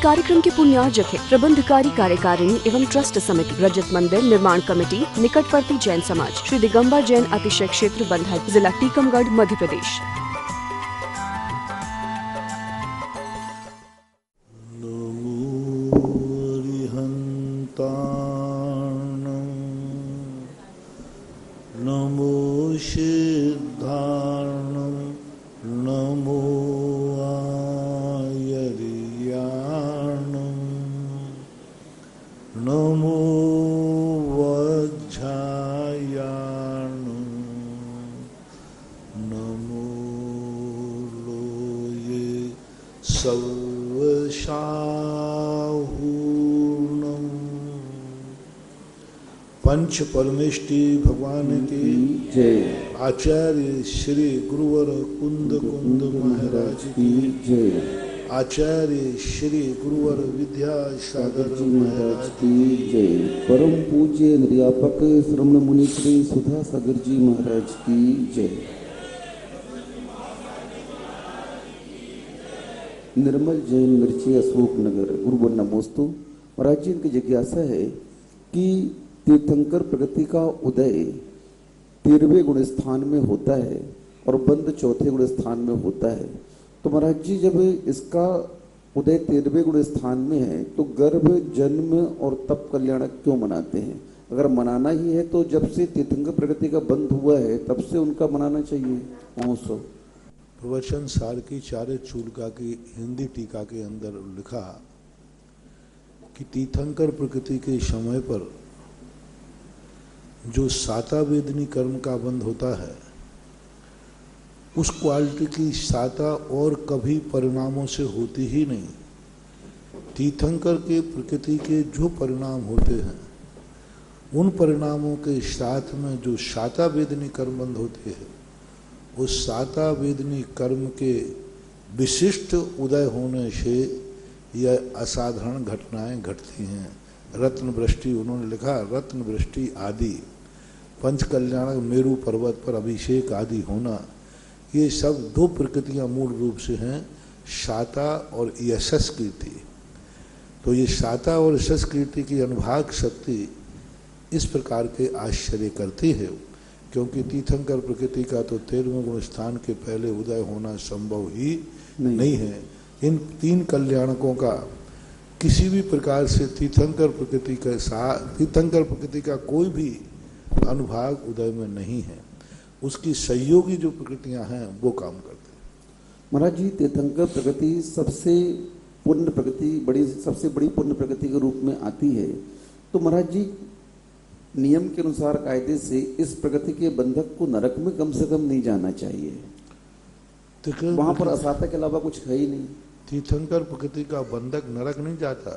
कार्यक्रम के पुण्यार्जक है प्रबंधकारी कार्यकारिणी एवं ट्रस्ट समिति, रजत मंदिर निर्माण कमेटी, निकटवर्ती जैन समाज, श्री दिगंबर जैन अतिशय क्षेत्र बंधा, जिला टीकमगढ़, मध्य प्रदेश। नमो सिद्धार्णं, नमो आयर्याणं, नमो वज्झायाणं, नमो लोये सर्वशाहूर्णं। पंच परमेष्टि भगवान की जय। आचार्य श्री गुरुवर कुंद महाराज की जय। आचार्य श्री गुरुवर विद्यासागर महाराज की जय। परम पूज्य निर्यापक श्रमण मुनि श्री सुधा सागर जी महाराज की जय। निर्मल जैन मिर्ची अशोक नगर गुरु नमोस्तु। महाराज जी, इनकी जिज्ञासा है कि तीर्थंकर प्रगति का उदय 13वें गुण स्थान में होता है और बंद 4थे गुण स्थान में होता है। तो महाराज जी, जब इसका उदय 13वें गुण स्थान में है तो गर्भ, जन्म और तप कल्याणक क्यों मनाते हैं? अगर मनाना ही है तो जब से तीर्थंकर प्रगति का बंद हुआ है तब से उनका मनाना चाहिए महोत्सव। प्रवचन सार की चार्य चूलिका की हिंदी टीका के अंदर लिखा कि तीर्थंकर प्रकृति के समय पर जो साता वेदनी कर्म का बंध होता है उस क्वालिटी की साता और कभी परिणामों से होती ही नहीं। तीर्थंकर के प्रकृति के जो परिणाम होते हैं उन परिणामों के साथ में जो साता वेदनी कर्म बंध होते हैं उस साता वेदनी कर्म के विशिष्ट उदय होने से यह असाधारण घटनाएं घटती हैं। रत्न वृष्टि, उन्होंने लिखा रत्न वृष्टि आदि, पंच कल्याणक मेरु पर्वत पर अभिषेक आदि होना, ये सब दो प्रकृतियां मूल रूप से हैं, साता और यशस कीर्ति। तो ये साता और यशस कीर्ति की अनुभाग शक्ति इस प्रकार के आश्चर्य करती है, क्योंकि तीर्थंकर प्रकृति का तो 13वें गुण स्थान के पहले उदय होना संभव ही नहीं है। इन तीन कल्याणकों का किसी भी प्रकार से तीर्थंकर प्रकृति का कोई भी अनुभाग उदय में नहीं है। उसकी सहयोगी जो प्रकृतियां हैं वो काम करते हैं। महाराज जी, तीर्थंकर प्रकृति सबसे बड़ी पुण्य प्रकृति के रूप में आती है। तो महाराज जी, नियम के अनुसार कायदे से इस प्रकृति के बंधक को नरक में कम से कम नहीं जाना चाहिए। वहां पर असाता के अलावा कुछ है ही नहीं। तीर्थंकर प्रकृति का बंधक नरक नहीं जाता,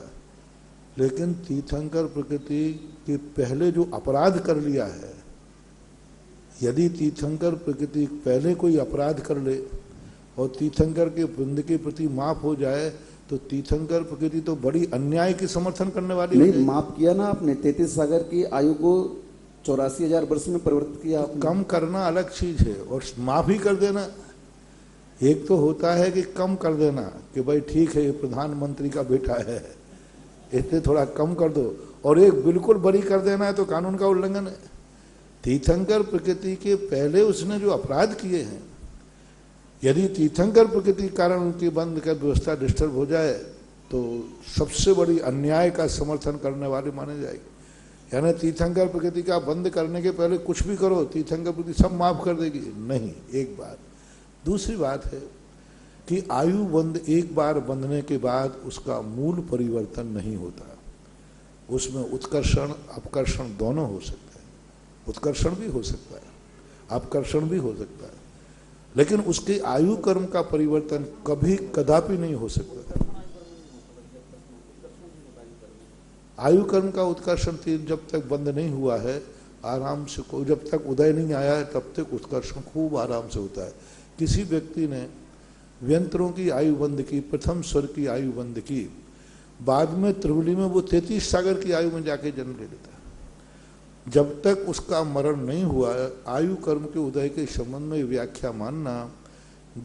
लेकिन तीर्थंकर प्रकृति के पहले जो अपराध कर लिया है, यदि तीर्थंकर प्रकृति पहले कोई अपराध कर ले और तीर्थंकर के बंध के प्रति माफ हो जाए तो तीर्थंकर प्रकृति तो बड़ी अन्याय की समर्थन करने वाली नहीं। माफ किया ना आपने, 33 सागर की आयु को 84,000 वर्ष में परिवर्तित किया। तो कम करना अलग चीज है और माफ ही कर देना एक तो होता है कि कम कर देना कि भाई ठीक है ये प्रधानमंत्री का बेटा है इसलिए थोड़ा कम कर दो, और एक बिल्कुल बरी कर देना है तो कानून का उल्लंघन है। तीर्थंकर प्रकृति के पहले उसने जो अपराध किए हैं, यदि तीर्थंकर प्रकृति के कारण उनकी बंद कर व्यवस्था डिस्टर्ब हो जाए तो सबसे बड़ी अन्याय का समर्थन करने वाले माने जाएगी। यानी तीर्थंकर प्रकृति का बंद करने के पहले कुछ भी करो, तीर्थंकर प्रकृति सब माफ कर देगी, नहीं। एक बात। दूसरी बात है कि आयु बंध एक बार बंधने के बाद उसका मूल परिवर्तन नहीं होता। उसमें उत्कर्षण अपकर्षण दोनों हो सकते हैं। उत्कर्षण भी हो सकता है, अपकर्षण भी हो सकता है, लेकिन उसके आयु कर्म का परिवर्तन कभी कदापि नहीं हो सकता। आयु कर्म का उत्कर्षण जब तक बंद नहीं हुआ है आराम से, जब तक उदय नहीं आया है तब तक उत्कर्षण खूब आराम से होता है। किसी व्यक्ति ने व्यंतरों की आयु बंद की, प्रथम स्वर की आयु बंद की, बाद में त्रिवली में वो 33 सागर की आयु में जाके जन्म ले लेता है। जब तक उसका मरण नहीं हुआ, आयु कर्म के उदय के संबंध में व्याख्या मानना,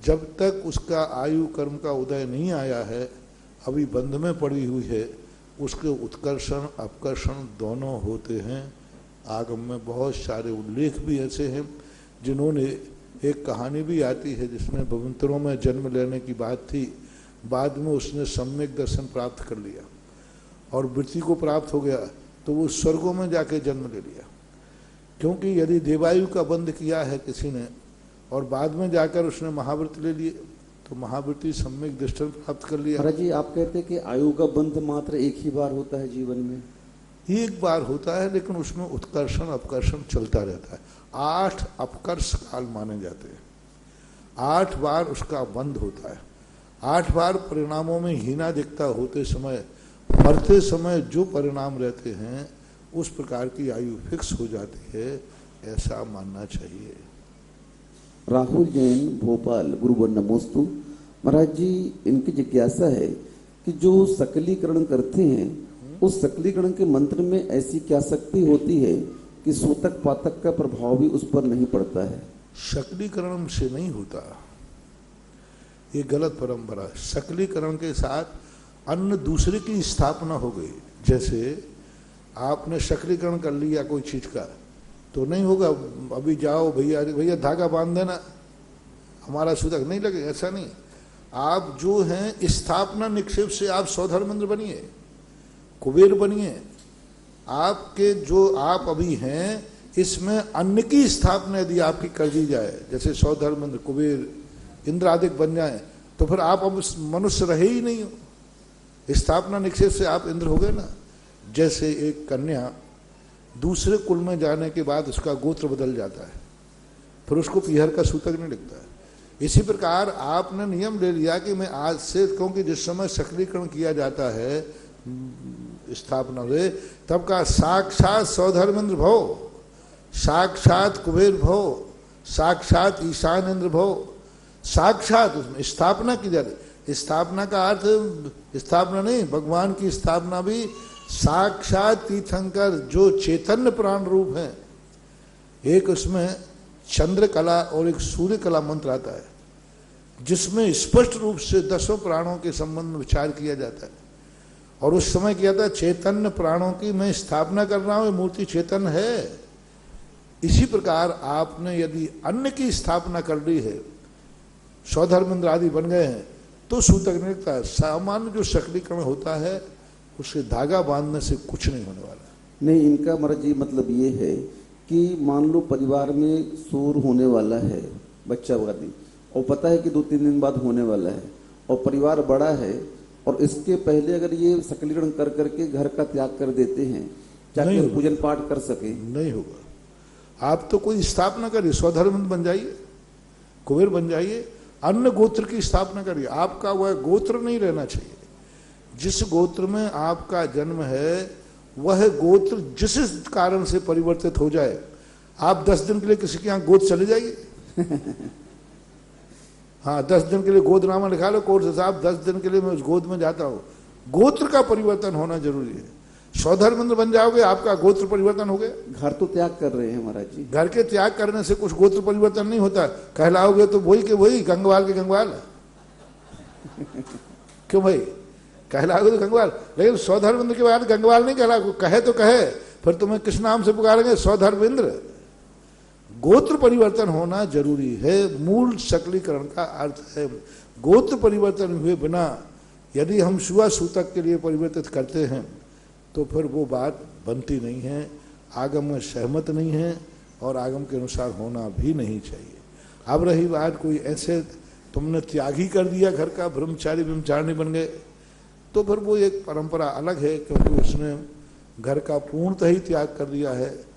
जब तक उसका आयु कर्म का उदय नहीं आया है अभी बंध में पड़ी हुई है, उसके उत्कर्षण अपकर्षण दोनों होते हैं। आगम में बहुत सारे उल्लेख भी ऐसे हैं जिन्होंने, एक कहानी भी आती है जिसमें भवंतरों में जन्म लेने की बात थी, बाद में उसने सम्यक दर्शन प्राप्त कर लिया और वृत्ति को प्राप्त हो गया तो वो स्वर्गों में जाके जन्म ले लिया। क्योंकि यदि देवायु का बंध किया है किसी ने और बाद में जाकर उसने महाव्रत ले लिए तो महाव्रति सम्यक दृष्टि प्राप्त कर लिया। महाराज जी, आप कहते हैं कि आयु का बंध मात्र एक ही बार होता है जीवन में? एक बार होता है, लेकिन उसमें उत्कर्षण अपकर्षण चलता रहता है। 8 अपकर्ष काल माने जाते हैं, 8 बार उसका बंध होता है। 8 बार परिणामों में हीना दिखता होते समय, मरते समय जो परिणाम रहते हैं उस प्रकार की आयु फिक्स हो जाती है, ऐसा मानना चाहिए। राहुल जैन, भोपाल, गुरुवर नमोस्तु। महाराज जी, इनकी जिज्ञासा है कि जो सकलीकरण करते हैं, उस सकलीकरण के मंत्र में ऐसी क्या शक्ति होती है कि सूतक पातक का प्रभाव भी उस पर नहीं पड़ता है? सकलीकरण से नहीं होता, ये गलत परंपरा है। सकलीकरण के साथ अन्य दूसरे की स्थापना हो गई। जैसे आपने सकलीकरण कर लिया कोई चीज का तो नहीं होगा, अभी जाओ भैया धागा बांध देना, हमारा सूतक नहीं लगे, ऐसा नहीं। आप जो हैं स्थापना निक्षेप से आप सौधर्मेंद्र बनिए, कुबेर बनिए। आपके जो आप अभी हैं इसमें अन्य की स्थापना यदि आपकी कर दी जाए, जैसे सौधर्मेंद्र, कुबेर, इंद्र आदि बन जाए, तो फिर आप अब मनुष्य रहे ही नहीं हो। स्थापना निक्षेप से आप इंद्र हो गए ना। जैसे एक कन्या दूसरे कुल में जाने के बाद उसका गोत्र बदल जाता है, फिर उसको पीहर का सूतक नहीं लगता है। इसी प्रकार आपने नियम ले लिया कि मैं आज से, क्योंकि जिस समय सकलीकरण किया जाता है स्थापना से, तब का साक्षात सौधर्मेंद्र भव, साक्षात कुबेर भव, साक्षात ईशान इंद्र भव, साक्षात उसमें स्थापना की जाती। स्थापना का अर्थ स्थापना नहीं, भगवान की स्थापना भी साक्षात तीर्थंकर जो चैतन्य प्राण रूप है। एक उसमें चंद्र कला और एक सूर्य कला मंत्र आता है जिसमें स्पष्ट रूप से 10 प्राणों के संबंध में विचार किया जाता है। और उस समय किया था चैतन्य प्राणों की मैं स्थापना कर रहा हूं, मूर्ति चैतन्य है। इसी प्रकार आपने यदि अन्य की स्थापना कर ली है, सौधर्मेंद्र आदि बन गए हैं, तो सूतक नहीं लगता। सामान्य जो सकलीकरण होता है उससे धागा बांधने से कुछ नहीं होने वाला। नहीं, इनका महाराज जी मतलब ये है कि मान लो परिवार में शोर होने वाला है, बच्चा वादी, और पता है कि 2-3 दिन बाद होने वाला है, और परिवार बड़ा है, और इसके पहले अगर ये सकलीकरण कर करके घर का त्याग कर देते हैं ताकि पूजन पाठ कर सके, नहीं होगा। आप तो कोई स्थापना करिए, स्वधर्म बन जाइए, कुबेर बन जाइए, अन्य गोत्र की स्थापना करिए। आपका वह गोत्र नहीं रहना चाहिए। जिस गोत्र में आपका जन्म है वह गोत्र जिस कारण से परिवर्तित हो जाए, आप 10 दिन के लिए किसी के यहाँ गोद चले जाइए हाँ, 10 दिन के लिए गोदनामा लिखा लो कोर्ट से, साहब 10 दिन के लिए मैं उस गोद में जाता हूँ। गोत्र का परिवर्तन होना जरूरी है। सौधर्मेंद्र बन जाओगे, आपका गोत्र परिवर्तन हो गया। घर तो त्याग कर रहे हैं महाराज जी। घर के त्याग करने से कुछ गोत्र परिवर्तन नहीं होता। कहलाओगे तो वही के वही, गंगवाल के गंगवाल क्यों भाई, कहलाओगे तो गंगवाल। लेकिन सौधर्मेंद्र के बाद गंगवाल नहीं कहला, कहे तो कहे, फिर तुम्हें किस नाम से पुकारेंगे? सौधर्मेंद्र। गोत्र परिवर्तन होना जरूरी है। मूल सकलीकरण का अर्थ है गोत्र परिवर्तन हुए बिना यदि हम शुआ सूतक के लिए परिवर्तित करते हैं तो फिर वो बात बनती नहीं है, आगम में सहमत नहीं है और आगम के अनुसार होना भी नहीं चाहिए। अब रही बात कोई ऐसे तुमने त्यागी कर दिया घर का, ब्रह्मचारी ब्रह्मचारिणी बन गए, तो फिर वो एक परंपरा अलग है, क्योंकि उसने घर का पूर्णतः ही त्याग कर दिया है।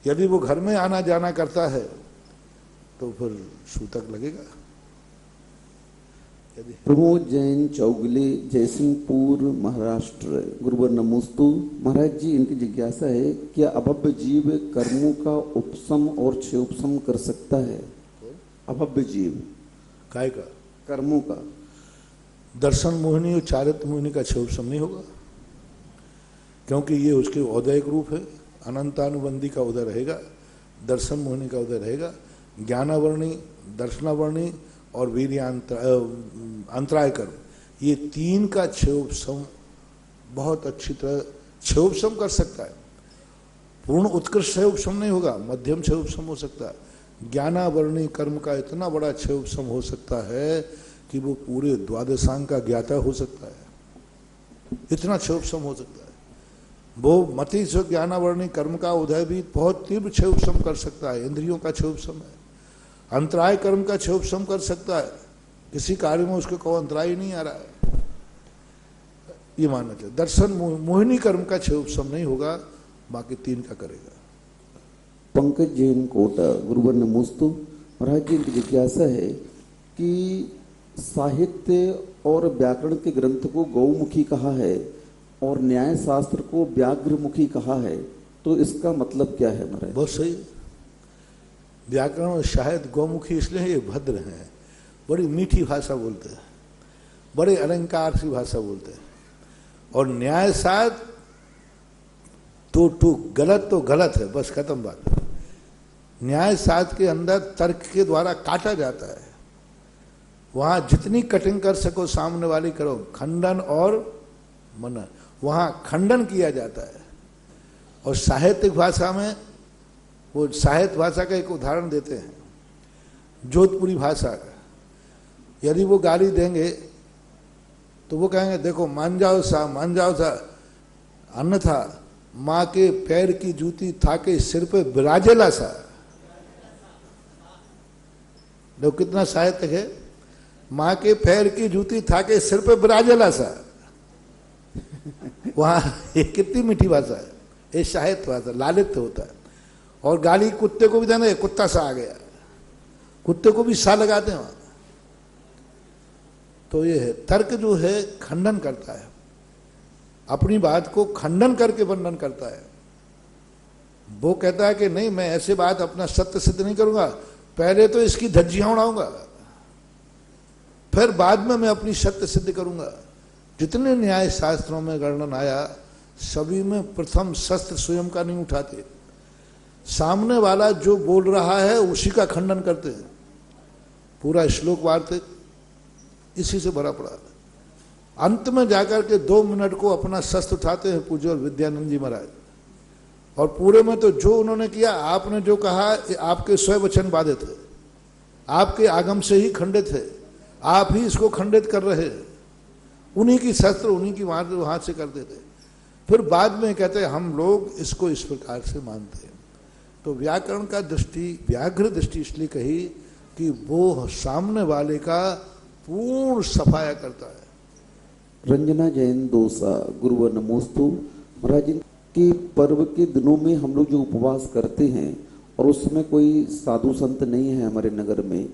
यदि वो घर में आना जाना करता है तो फिर सूतक लगेगा। प्रमोद जैन, चौगले, जयसिंहपुर, महाराष्ट्र। गुरुवर नमोस्तु। महाराज जी, इनकी जिज्ञासा है, क्या अभव्य जीव कर्मों का उपशम और क्षयोपशम कर सकता है? अभव्य जीव काय का? कर्मों का। दर्शन मोहिनी और चारित्र मोहिनी का क्षयोपशम नहीं होगा, क्योंकि ये उसके औदयिक रूप है। अनंतानुबंधी का उदय रहेगा, दर्शन मोहिनी का उदय रहेगा। ज्ञानावर्णी, दर्शनावर्णी और वीर्यांतराय कर्म, ये 3 का क्षयोपशम बहुत अच्छी तरह क्षयोपशम कर सकता है। पूर्ण उत्कृष्ट क्षयोपशम नहीं होगा, मध्यम क्षयोपशम हो सकता है। ज्ञानावरणी कर्म का इतना बड़ा क्षयोपशम हो सकता है कि वो पूरे द्वादशांग का ज्ञाता हो सकता है, इतना क्षयोपशम हो सकता है। वो मति से ज्ञानावरणी कर्म का उदय भी बहुत तीव्र क्षयोपशम कर सकता है, इंद्रियों का क्षयोपशम है। अंतराय कर्म का क्षयोपशम कर सकता है, किसी कार्य में उसको कोई अंतराय ही नहीं आ रहा है, ये मानना चाहिए। दर्शन मोहिनी कर्म का क्षयोपशम नहीं होगा, बाकी 3 का करेगा। पंकज जैन कोटा, गुरुवर नमोस्तु। महाराज जी की जिज्ञासा है कि साहित्य और व्याकरण के ग्रंथ को गौमुखी कहा है और न्याय शास्त्र को व्याघ्रमुखी कहा है, तो इसका मतलब क्या है महाराज? बहुत सही। व्याकरण शायद गौमुखी इसलिए ये भद्र हैं, बड़ी मीठी भाषा बोलते हैं, बड़े अलंकार सी भाषा बोलते हैं। और न्याय शास्त्र तो गलत है, बस खत्म बात। न्याय शास्त्र के अंदर तर्क के द्वारा काटा जाता है, वहां जितनी कटिंग कर सको सामने वाली करो, खंडन और मनन, वहां खंडन किया जाता है। और साहित्यिक भाषा में वो साहित्य भाषा का एक उदाहरण देते हैं, जोधपुरी भाषा का। यदि वो गाली देंगे तो वो कहेंगे देखो मान जाओ सा, अन्यथा माँ के पैर की जूती था के सिर पे विराजेला सा। देखो कितना साहित्य है, माँ के पैर की जूती था के सिर पे विराजेला सा। वहां ये कितनी मीठी भाषा है, ये साहित्य भाषा, लालित्य होता है। और गाली कुत्ते को भी देना, कुत्ता सा आ गया, कुत्ते को भी सा लगाते हैं वहां। तो ये है तर्क जो है खंडन करता है, अपनी बात को खंडन करके वर्णन करता है। वो कहता है कि नहीं मैं ऐसे बात अपना सत्य सिद्ध नहीं करूंगा, पहले तो इसकी धज्जियां उड़ाऊंगा, फिर बाद में मैं अपनी सत्य सिद्ध करूंगा। जितने न्याय शास्त्रों में वर्णन आया सभी में प्रथम शस्त्र स्वयं का नहीं उठाते, सामने वाला जो बोल रहा है उसी का खंडन करते हैं। पूरा श्लोक वार्तिक इसी से भरा पड़ा है। अंत में जाकर के 2 मिनट को अपना शस्त्र उठाते हैं पूज्य और विद्यानंद जी महाराज, और पूरे में तो जो उन्होंने किया, आपने जो कहा आपके स्वयं वचन बाधित है, आपके आगम से ही खंडित है, आप ही इसको खंडित कर रहे हैं। उन्हीं की शस्त्र उन्हीं की वहां से कर देते, फिर बाद में कहते हैं हम लोग इसको इस प्रकार से मानते हैं। तो व्याकरण का दृष्टि, व्याघ्र दृष्टि इसलिए कही कि वो सामने वाले का पूर्ण सफाया करता है। रंजना जैन दोसा, गुरुवर नमोस्तु। महाराज जी के पर्व के दिनों में हम लोग जो उपवास करते हैं और उसमें कोई साधु संत नहीं है हमारे नगर में,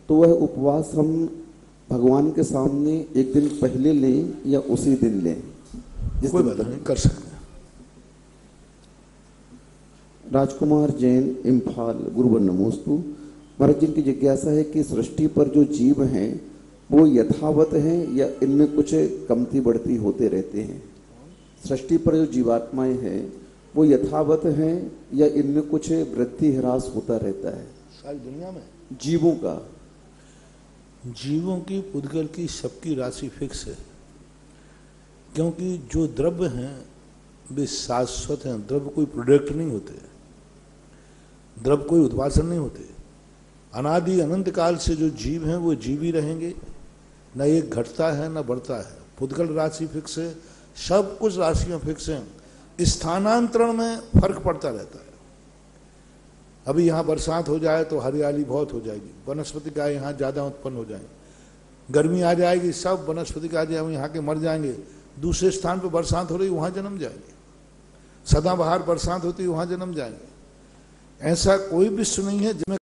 तो वह उपवास हम भगवान के सामने एक दिन पहले लें या उसी दिन लें? कोई बात नहीं, कर सकते हैं। राजकुमार जैन, इम्फाल, गुरुवर नमोस्तु। महाराज जी की जिज्ञासा है कि सृष्टि पर जो जीव हैं वो यथावत हैं या इनमें कुछ कमती बढ़ती होते रहते हैं? सृष्टि पर जो जीवात्माएं हैं वो यथावत हैं या इनमें कुछ वृद्धि ह्रास होता रहता है? सारी दुनिया में जीवों का, जीवों की, पुद्गल की, सबकी राशि फिक्स है। क्योंकि जो द्रव्य हैं वे शाश्वत हैं, द्रव्य कोई प्रोडक्ट नहीं होते, द्रव्य कोई उत्पादन नहीं होते। अनादि अनंत काल से जो जीव हैं वो जीव ही रहेंगे, न ये घटता है न बढ़ता है। पुद्गल राशि फिक्स है, सब कुछ राशियां फिक्स हैं। स्थानांतरण में फर्क पड़ता रहता है। अभी यहाँ बरसात हो जाए तो हरियाली बहुत हो जाएगी, वनस्पति का यहाँ ज़्यादा उत्पन्न हो जाएंगे। गर्मी आ जाएगी, सब वनस्पति का हम यहाँ के मर जाएंगे। दूसरे स्थान पर बरसात हो रही वहाँ जन्म जाएंगे, सदाबहार बरसात होती वहाँ जन्म जाएंगे। ऐसा कोई विश्व नहीं है जिसमें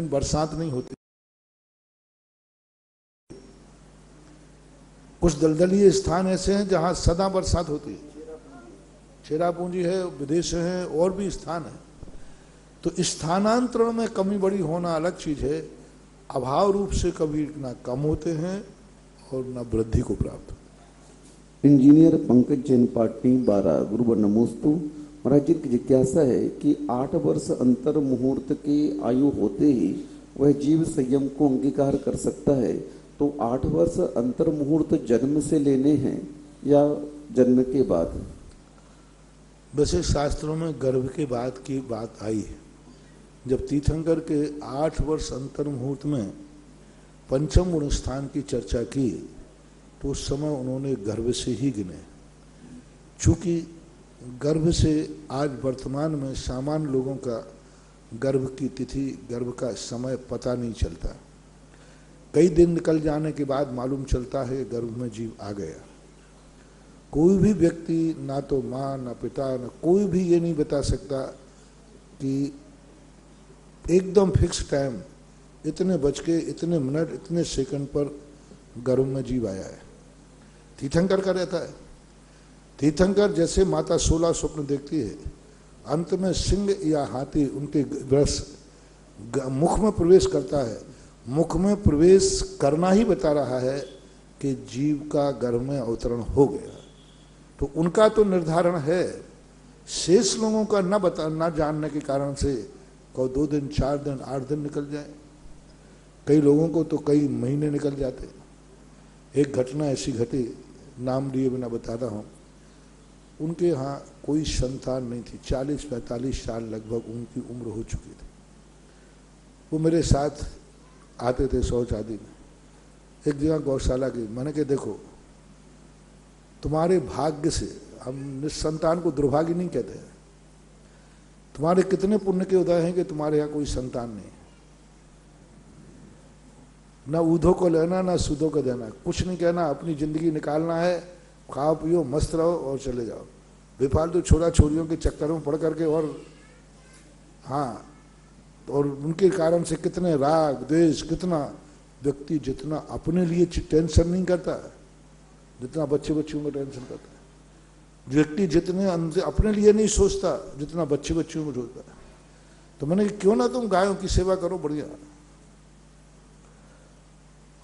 बरसात नहीं होती। कुछ दलदलीय स्थान ऐसे हैं जहां सदा बरसात होती है, चेरापूंजी है, विदेश है, और भी स्थान है। तो स्थानांतरण में कमी बड़ी होना अलग चीज है। अभाव रूप से कभी ना कम होते हैं और ना वृद्धि को प्राप्त। इंजीनियर पंकज जैन पाटनी, 12, गुरुवर नमोस्तु। महाराज जी की जिज्ञासा है कि 8 वर्ष अंतर मुहूर्त की आयु होते ही वह जीव संयम को अंगीकार कर सकता है, तो 8 वर्ष अंतर मुहूर्त जन्म से लेने हैं या जन्म के बाद? वैसे शास्त्रों में गर्भ के बाद की बात आई है। जब तीर्थंकर के 8 वर्ष अंतर मुहूर्त में पंचम गुण स्थान की चर्चा की तो उस समय उन्होंने गर्भ से ही गिने। चूंकि गर्भ से आज वर्तमान में सामान्य लोगों का गर्भ की तिथि, गर्भ का समय पता नहीं चलता। कई दिन निकल जाने के बाद मालूम चलता है गर्भ में जीव आ गया। कोई भी व्यक्ति, ना तो माँ ना पिता ना कोई भी ये नहीं बता सकता कि एकदम फिक्स टाइम इतने बज के इतने मिनट इतने सेकंड पर गर्भ में जीव आया है। तीर्थंकर का रहता है। तीर्थंकर जैसे माता 16 स्वप्न देखती है, अंत में सिंह या हाथी उनके मुख में प्रवेश करता है। मुख में प्रवेश करना ही बता रहा है कि जीव का गर्भ में अवतरण हो गया। तो उनका तो निर्धारण है। शेष लोगों का न जानने के कारण से को 2 दिन 4 दिन 8 दिन निकल जाए, कई लोगों को तो कई महीने निकल जाते। एक घटना ऐसी घटी, नाम लिए बिना बताता हूँ। उनके यहाँ कोई संतान नहीं थी। 40-45 साल लगभग उनकी उम्र हो चुकी थी। वो मेरे साथ आते थे शौच आदि में। एक जगह गौशाला की, मैंने कहा देखो तुम्हारे भाग्य से, हम निसंतान को दुर्भाग्य नहीं कहते हैं, तुम्हारे कितने पुण्य के उदय हैं कि तुम्हारे यहाँ कोई संतान नहीं। ना ऊधो को लेना ना सूधो को देना, कुछ नहीं कहना, अपनी जिंदगी निकालना है, खाओ पियो मस्त रहो और चले जाओ। बेफालतू छोरा छोरियों के चक्कर में पड़ करके और हाँ, और उनके कारण से कितने राग द्वेष, कितना व्यक्ति जितना अपने लिए टेंशन नहीं करता जितना बच्चे बच्चियों को टेंशन करता है। व्यक्ति जितने अपने लिए नहीं सोचता जितना बच्चे बच्चियों को सोचता है। तो मैंने कहा क्यों ना तुम गायों की सेवा करो, बढ़िया।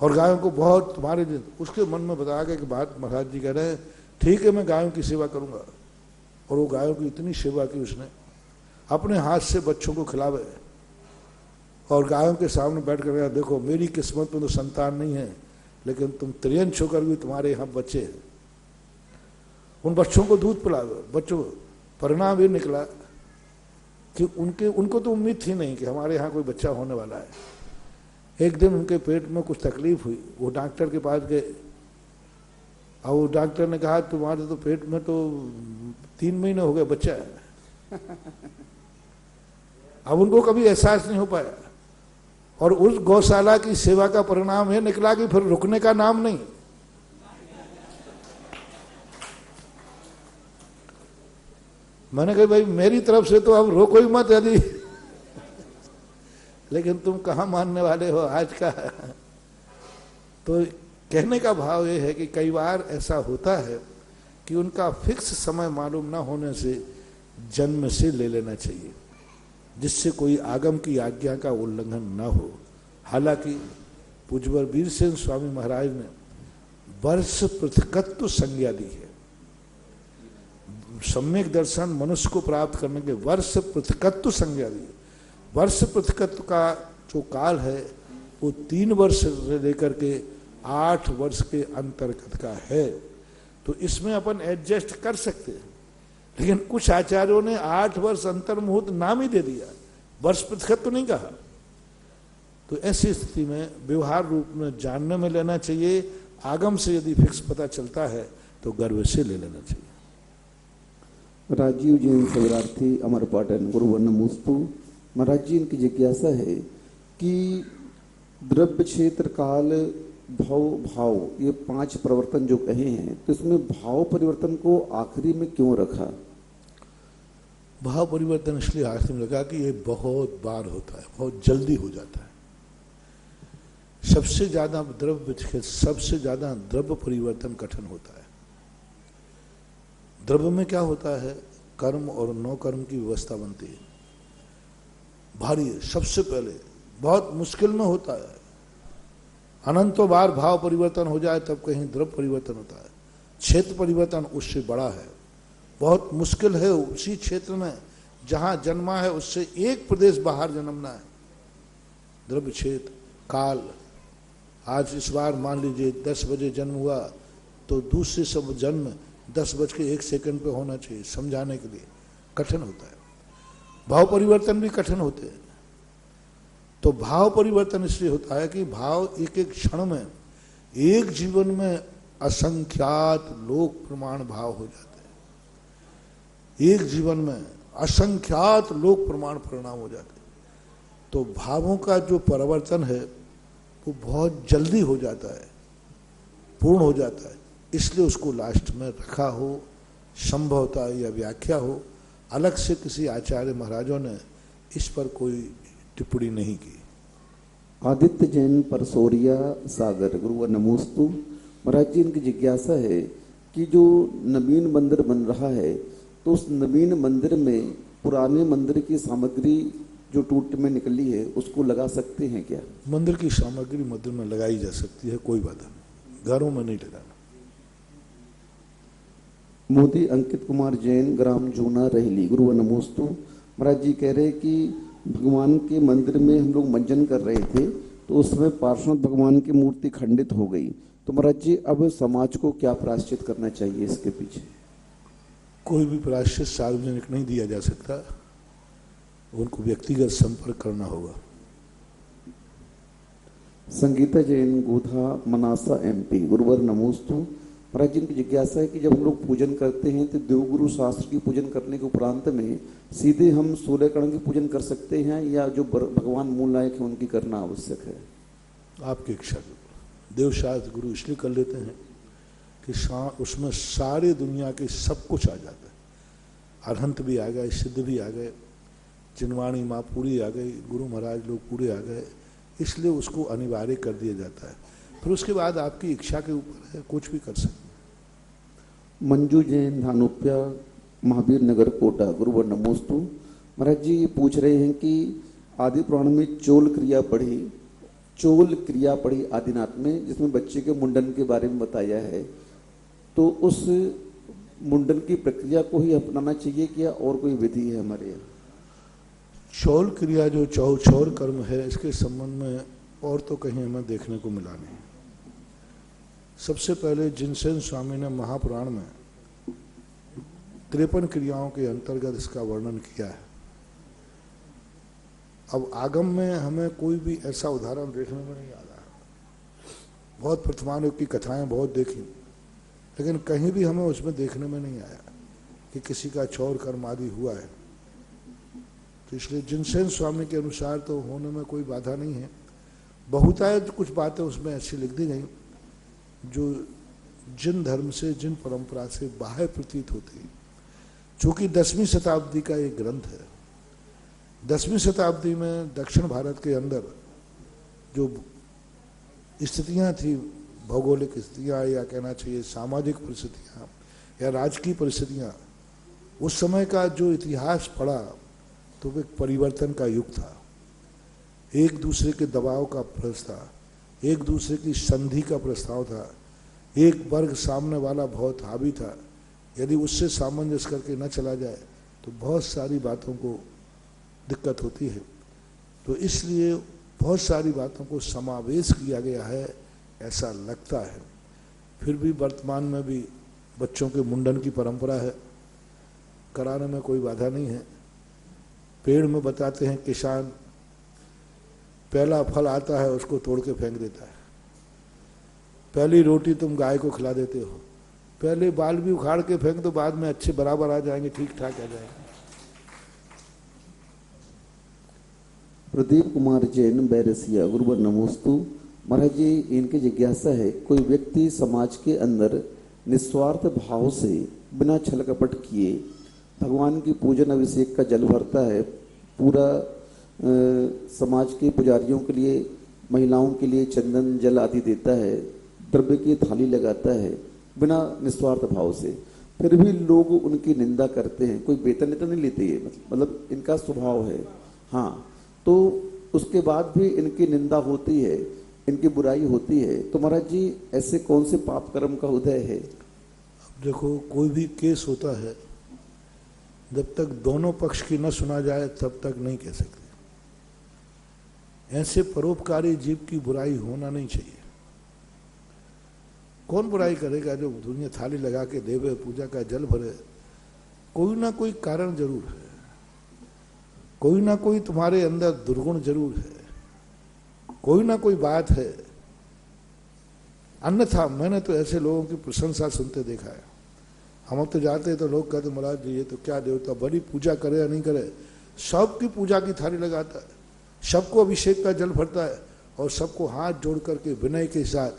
और गायों को बहुत तुम्हारे लिए, उसके मन में बताया गया कि बात महाराज जी कह रहे हैं ठीक है मैं गायों की सेवा करूंगा। और वो गायों की इतनी सेवा की उसने, अपने हाथ से बच्चों को खिलावे और गायों के सामने बैठ कर देखो मेरी किस्मत में तो संतान नहीं है, लेकिन तुम त्रियंश होकर भी तुम्हारे यहाँ बच्चे हैं। उन बच्चों को दूध पिलावे। बच्चों परिणाम ये निकला कि उनको तो उम्मीद थी नहीं कि हमारे यहाँ कोई बच्चा होने वाला है। एक दिन उनके पेट में कुछ तकलीफ हुई, वो डॉक्टर के पास गए और वो डॉक्टर ने कहा तुम्हारे तो पेट में तो 3 महीने हो गए बच्चा है। अब उनको कभी एहसास नहीं हो पाया। और उस गौशाला की सेवा का परिणाम ये निकला कि फिर रुकने का नाम नहीं। मैंने कहा भाई मेरी तरफ से तो अब रोको ही मत यदि लेकिन तुम कहाँ मानने वाले हो आज का। तो कहने का भाव ये है कि कई बार ऐसा होता है कि उनका फिक्स समय मालूम ना होने से जन्म से ले लेना चाहिए, जिससे कोई आगम की आज्ञा का उल्लंघन ना हो। हालांकि पूज्यवर वीरसेन स्वामी महाराज ने वर्ष पृथकत्व संज्ञा दी है। सम्यक दर्शन मनुष्य को प्राप्त करने के वर्ष पृथकत्व संज्ञा दी है। वर्ष पृथकत्व का जो काल है वो 3 वर्ष से लेकर के 8 वर्ष के अंतर्गत का है। तो इसमें अपन एडजस्ट कर सकते हैं। लेकिन कुछ आचार्यों ने 8 वर्ष अंतर मुहूर्त नाम ही दे दिया, वर्ष पृथकत्व नहीं कहा। तो ऐसी स्थिति में व्यवहार रूप में जानने में लेना चाहिए। आगम से यदि फिक्स पता चलता है तो गर्भ से ले लेना चाहिए। राजीव जैन सविरार्थी अमर पाटन गुरुवर्णमोस्तु। महाराज जी इनकी जिज्ञासा है कि द्रव्य क्षेत्र काल भव भाव ये 5 परिवर्तन जो कहे हैं तो इसमें भाव परिवर्तन को आखिरी में क्यों रखा? भाव परिवर्तन इसलिए आखिरी में लगा कि ये बहुत बार होता है, बहुत जल्दी हो जाता है। सबसे ज्यादा द्रव्य परिवर्तन कठिन होता है। द्रव्य में क्या होता है, कर्म और नौ कर्म की व्यवस्था बनती है। भारी है, सबसे पहले बहुत मुश्किल में होता है। अनंतों बार भाव परिवर्तन हो जाए तब कहीं द्रव्य परिवर्तन होता है। क्षेत्र परिवर्तन उससे बड़ा है, बहुत मुश्किल है। उसी क्षेत्र में जहां जन्मा है उससे एक प्रदेश बाहर जन्मना है। द्रव्य क्षेत्र काल आज इस बार मान लीजिए 10 बजे जन्म हुआ तो दूसरे सब जन्म 10:01 पे होना चाहिए, समझाने के लिए कठिन होता है। भाव परिवर्तन भी कठिन होते हैं। तो भाव परिवर्तन इसलिए होता है कि भाव एक एक क्षण में, एक जीवन में असंख्यात लोक प्रमाण भाव हो जाते हैं। एक जीवन में असंख्यात लोक प्रमाण परिणाम हो जाते हैं। तो भावों का जो परिवर्तन है वो बहुत जल्दी हो जाता है, पूर्ण हो जाता है। इसलिए उसको लास्ट में रखा हो, संभवतः या व्याख्या हो। अलग से किसी आचार्य महाराजों ने इस पर कोई टिप्पणी नहीं की। आदित्य जैन परसोरिया सागर गुरुवर नमोस्तु। महाराज जी, इनकी जिज्ञासा है कि जो नवीन मंदिर बन रहा है तो उस नवीन मंदिर में पुराने मंदिर की सामग्री जो टूट में निकली है उसको लगा सकते हैं क्या? मंदिर की सामग्री मंदिर में लगाई जा सकती है, कोई बाधा नहीं, घरों में नहीं लगाना। मोदी अंकित कुमार जैन ग्राम जूना रहेली गुरुवर नमोस्तु। महाराज जी कह रहे कि भगवान के मंदिर में हम लोग मंजन कर रहे थे तो उस समय पार्श्वनाथ भगवान की मूर्ति खंडित हो गई, तो महाराज जी अब समाज को क्या प्रायश्चित करना चाहिए इसके पीछे? कोई भी प्रायश्चित सार्वजनिक नहीं दिया जा सकता, उनको व्यक्तिगत संपर्क करना होगा। संगीता जैन गोधा मनासा MP गुरुवर नमोस्तु। महाराज जी, इनकी जिज्ञासा है कि जब हम लोग पूजन करते हैं तो देवगुरु शास्त्र की पूजन करने के उपरांत में सीधे हम 16 कर्ण की पूजन कर सकते हैं या जो भगवान मूल नायक है उनकी करना आवश्यक है? आपकी इच्छा के ऊपर। देवशास्त्र गुरु इसलिए कर लेते हैं कि उसमें सारे दुनिया के सब कुछ आ जाता है। अरहंत भी आ गए, सिद्ध भी आ गए, जिनवाणी माँ पूरी आ गई, गुरु महाराज लोग पूरे आ गए, इसलिए उसको अनिवार्य कर दिया जाता है। फिर उसके बाद आपकी इच्छा के ऊपर है, कुछ भी कर सकते हैं। मंजू जैन धानुप्या महावीर नगर कोटा गुरुवर नमोस्तु। महाराज जी ये पूछ रहे हैं कि आदि पुराण में चोल क्रिया पढ़ी आदिनाथ में, जिसमें बच्चे के मुंडन के बारे में बताया है, तो उस मुंडन की प्रक्रिया को ही अपनाना चाहिए क्या और कोई विधि है हमारे यहाँ? चौल क्रिया जो चौर कर्म है, इसके संबंध में और तो कहीं हमें देखने को मिला नहीं। सबसे पहले जिनसेन स्वामी ने महापुराण में 53 क्रियाओं के अंतर्गत इसका वर्णन किया है। अब आगम में हमें कोई भी ऐसा उदाहरण देखने में नहीं आ रहा। बहुत प्रतिमानों की कथाएं बहुत देखी, लेकिन कहीं भी हमें उसमें देखने में नहीं आया कि किसी का चौर कर्म आदि हुआ है। तो इसलिए जिनसेन स्वामी के अनुसार तो होने में कोई बाधा नहीं है। बहुतायत कुछ बातें उसमें ऐसी लिख दी गई जो जिन धर्म से, जिन परंपरा से बाह्य प्रतीत होती है। चूंकि 10वीं शताब्दी का एक ग्रंथ है, 10वीं शताब्दी में दक्षिण भारत के अंदर जो स्थितियां थी, भौगोलिक स्थितियां या कहना चाहिए सामाजिक परिस्थितियां या राजकीय परिस्थितियां, उस समय का जो इतिहास पढ़ा तो वो एक परिवर्तन का युग था। एक दूसरे के दबाव का प्रस्ताव था, एक दूसरे की संधि का प्रस्ताव था, एक वर्ग सामने वाला बहुत हावी था। यदि उससे सामंजस्य करके न चला जाए तो बहुत सारी बातों को दिक्कत होती है। तो इसलिए बहुत सारी बातों को समावेश किया गया है ऐसा लगता है। फिर भी वर्तमान में भी बच्चों के मुंडन की परंपरा है, कराने में कोई बाधा नहीं है। पेड़ में बताते हैं किसान पहला फल आता है उसको तोड़ के फेंक देता है। पहली रोटी तुम गाय को खिला देते हो, पहले बाल भी उखाड़ के फेंक दो, बाद में अच्छे बराबर आ जाएंगे, ठीक ठाक आ जाएंगे। प्रदीप कुमार जैन बैरसिया गुरुवर नमोस्तु। महाराज जी इनकी जिज्ञासा है, कोई व्यक्ति समाज के अंदर निस्वार्थ भाव से बिना छल कपट किए भगवान की पूजन अभिषेक का जल भरता है, पूरा समाज के पुजारियों के लिए, महिलाओं के लिए चंदन जल आदि देता है, द्रव्य की थाली लगाता है बिना निस्वार्थ भाव से, फिर भी लोग उनकी निंदा करते हैं। कोई वेतन तो नहीं लेते, ये मतलब इनका स्वभाव है। हाँ, तो उसके बाद भी इनकी निंदा होती है, इनकी बुराई होती है, तो महाराज जी ऐसे कौन से पाप कर्म का उदय है? अब देखो, कोई भी केस होता है, जब तक दोनों पक्ष की न सुना जाए तब तक नहीं कह सकते। ऐसे परोपकारी जीव की बुराई होना नहीं चाहिए। कौन बुराई करेगा जो दुनिया थाली लगा के देवे, पूजा का जल भरे? कोई ना कोई कारण जरूर है, कोई ना कोई तुम्हारे अंदर दुर्गुण जरूर है, कोई ना कोई बात है। अन्यथा मैंने तो ऐसे लोगों की प्रशंसा सुनते देखा है। हम अब तो जाते हैं तो लोग कहते महाराज जी ये तो क्या देवता, बड़ी पूजा करे या नहीं करे, सबकी पूजा की थाली लगाता है, सबको अभिषेक का जल भरता है और सबको हाथ जोड़ करके विनय के साथ,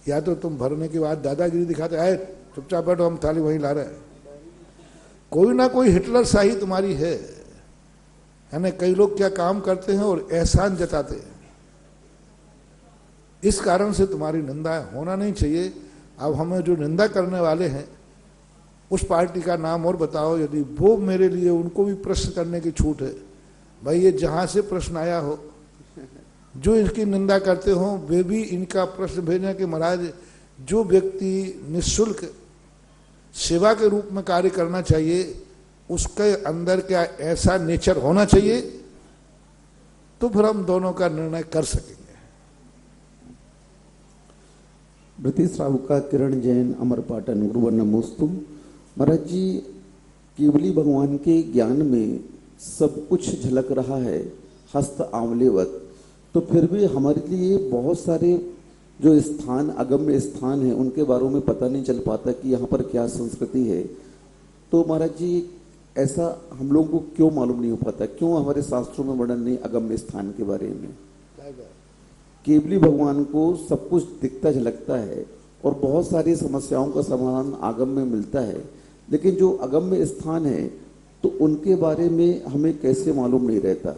या तो तुम भरने के बाद दादागिरी दिखाते आए चुपचाप बैठो हम थाली वहीं ला रहे हैं। कोई ना कोई हिटलर शाही तुम्हारी है। यानी कई लोग क्या काम करते हैं और एहसान जताते हैं, इस कारण से तुम्हारी निंदा होना नहीं चाहिए। अब हमें जो निंदा करने वाले हैं उस पार्टी का नाम और बताओ, यदि वो मेरे लिए उनको भी प्रश्न करने की छूट है। भाई ये जहां से प्रश्न आया हो, जो इसकी निंदा करते हो वे भी इनका प्रश्न भेजें कि महाराज जो व्यक्ति निःशुल्क सेवा के रूप में कार्य करना चाहिए उसके अंदर क्या ऐसा नेचर होना चाहिए, तो फिर हम दोनों का निर्णय कर सकेंगे। का किरण जैन, अमर पाटन, गुरुवर नमोस्तु। महाराज जी, केवली भगवान के ज्ञान में सब कुछ झलक रहा है हस्त आंवलेवत, तो फिर भी हमारे लिए बहुत सारे जो स्थान, अगम्य स्थान है, उनके बारे में पता नहीं चल पाता कि यहाँ पर क्या संस्कृति है। तो महाराज जी, ऐसा हम लोगों को क्यों मालूम नहीं हो पाता, क्यों हमारे शास्त्रों में वर्णन नहीं अगम्य स्थान के बारे में? केवली भगवान को सब कुछ दिखता झलकता है और बहुत सारी समस्याओं का समाधान आगम में मिलता है, लेकिन जो अगम्य स्थान है तो उनके बारे में हमें कैसे मालूम नहीं रहता?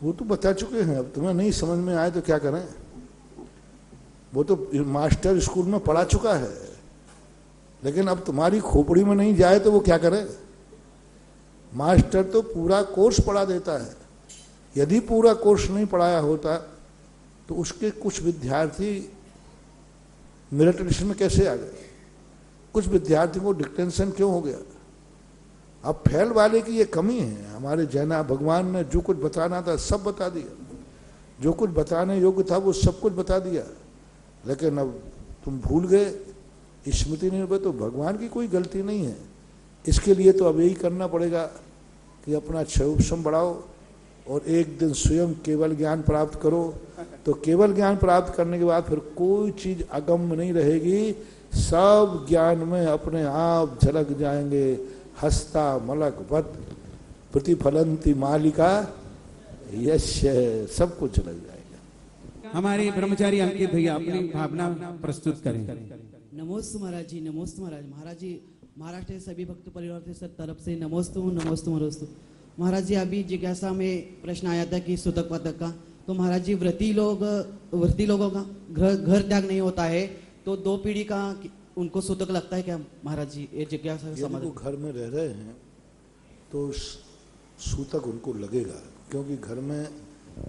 वो तो बता चुके हैं, अब तुम्हें नहीं समझ में आए तो क्या करें? वो तो मास्टर स्कूल में पढ़ा चुका है, लेकिन अब तुम्हारी खोपड़ी में नहीं जाए तो वो क्या करे? मास्टर तो पूरा कोर्स पढ़ा देता है, यदि पूरा कोर्स नहीं पढ़ाया होता तो उसके कुछ विद्यार्थी मेरिट लिस्ट में कैसे आ गए? कुछ विद्यार्थियों को डिक्टेंशन क्यों हो गया? अब फेल वाले की ये कमी है। हमारे जैना भगवान ने जो कुछ बताना था सब बता दिया, जो कुछ बताने योग्य था वो सब कुछ बता दिया, लेकिन अब तुम भूल गए, स्मृति नहीं हो, तो भगवान की कोई गलती नहीं है। इसके लिए तो अब यही करना पड़ेगा कि अपना क्षयोपशम बढ़ाओ और एक दिन स्वयं केवल ज्ञान प्राप्त करो। तो केवल ज्ञान प्राप्त करने के बाद फिर कोई चीज अगम्य नहीं रहेगी, सब ज्ञान में अपने आप झलक जाएंगे। हस्ता मलक वत प्रतिफलंती मालिका यश, सब कुछ झलक जाएगा। हमारे ब्रह्मचारी अंकित भैया अपनी भावना प्रस्तुत करें। नमोस्तु महाराज जी, नमोस्तु महाराज। महाराज जी, महाराष्ट्र के सभी भक्त परिवार के सब तरफ से नमोस्तु नमोस्तु नमोस्तु। महाराज जी, अभी जिज्ञासा में प्रश्न आया था कि सुतक पतक का, तो महाराज जी व्रती लोगों का घर त्याग नहीं होता है तो 2 पीढ़ी का उनको सूतक लगता है क्या महाराज जी? ये जिज्ञासा यदि वो घर में रह रहे हैं तो सूतक उनको लगेगा, क्योंकि घर में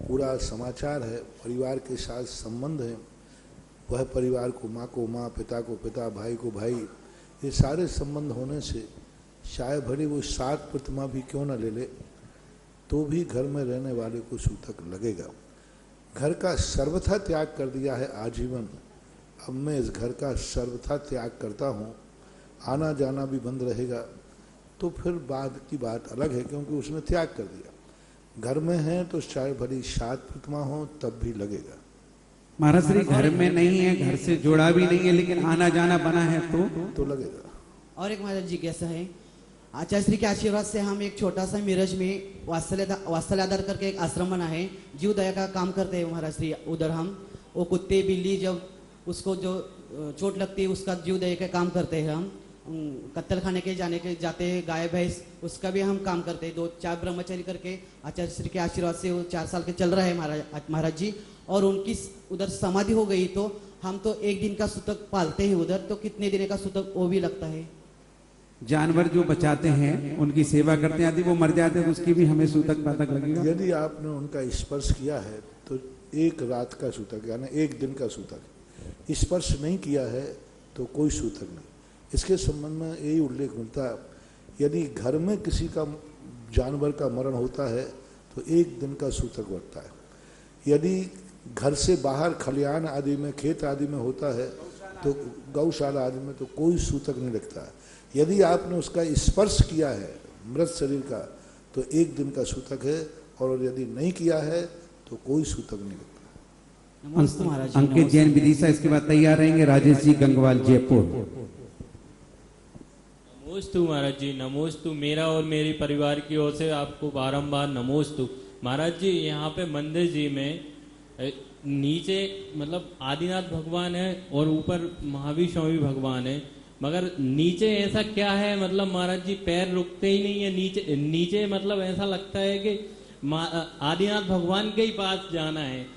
पूरा समाचार है, परिवार के साथ संबंध है। वह परिवार को माँ को माँ, पिता को पिता, भाई को भाई, ये सारे संबंध होने से चाहे भले वो 7 प्रतिमा भी क्यों न ले ले तो भी घर में रहने वाले को सूतक लगेगा। घर का सर्वथा त्याग कर दिया है आजीवन, अब मैं इस घर का सर्वथा त्याग करता हूँ, आना जाना भी बंद रहेगा, तो फिर बाद की बात अलग है, क्योंकि उसने त्याग कर दिया। घर में है तो चाहे भली 7 प्रतिमा हो तब भी लगेगा। महाराज श्री घर में नहीं है, घर से जोड़ा भी नहीं है, लेकिन आना जाना बना है तो लगेगा। और एक महाराज जी कैसा है, आचार्य श्री के आशीर्वाद से हम एक छोटा सा मिरज में वात्सल्य आधार करके एक आश्रम बना है, जीव दया का काम करते हैं महाराज श्री। उधर हम वो कुत्ते बिल्ली जब उसको जो चोट लगती है उसका जीव दया का काम करते हैं हम। कत्तल खाने के जाते हैं गाय भैंस, उसका भी हम काम करते हैं। 2-4 ब्रह्मचारी करके आचार्य श्री के आशीर्वाद से वो 4 साल के चल रहा है महाराज जी। और उनकी उधर समाधि हो गई तो हम तो 1 दिन का सूतक पालते हैं उधर, तो कितने दिन का सूतक वो भी लगता है? जानवर जो बचाते हैं उनकी सेवा करते हैं, यदि वो मर जाते हैं तो उसकी भी हमें सूतक पातक लगेगा। यदि आपने उनका स्पर्श किया है तो 1 रात का सूतक, यानी 1 दिन का सूतक। स्पर्श नहीं किया है तो कोई सूतक नहीं। इसके संबंध में यही उल्लेख मिलता है, यदि घर में किसी का जानवर का मरण होता है तो 1 दिन का सूतक बढ़ता है। यदि घर से बाहर खलियान आदि में, खेत आदि में होता है तो गौशाला आदि में तो कोई सूतक नहीं लगता है। यदि आपने उसका स्पर्श किया है मृत शरीर का तो 1 दिन का सूतक है, और यदि नहीं किया है तो कोई सूतक नहीं लगता। नमस्ते महाराज जी। अंकित जैन विदिशा इसके बाद तैयार रहेंगे। राजेश जी गंगवाल जयपुर। नमोस्तु महाराज जी, नमोस्तु। मेरा और मेरी परिवार की ओर से आपको बारंबार नमोस्तु। महाराज जी यहाँ पे मंदिर जी में नीचे मतलब आदिनाथ भगवान है और ऊपर महावीर स्वामी भगवान है, मगर नीचे ऐसा क्या है मतलब महाराज जी पैर रुकते ही नहीं है नीचे। नीचे मतलब ऐसा लगता है कि आदिनाथ भगवान के ही पास जाना है।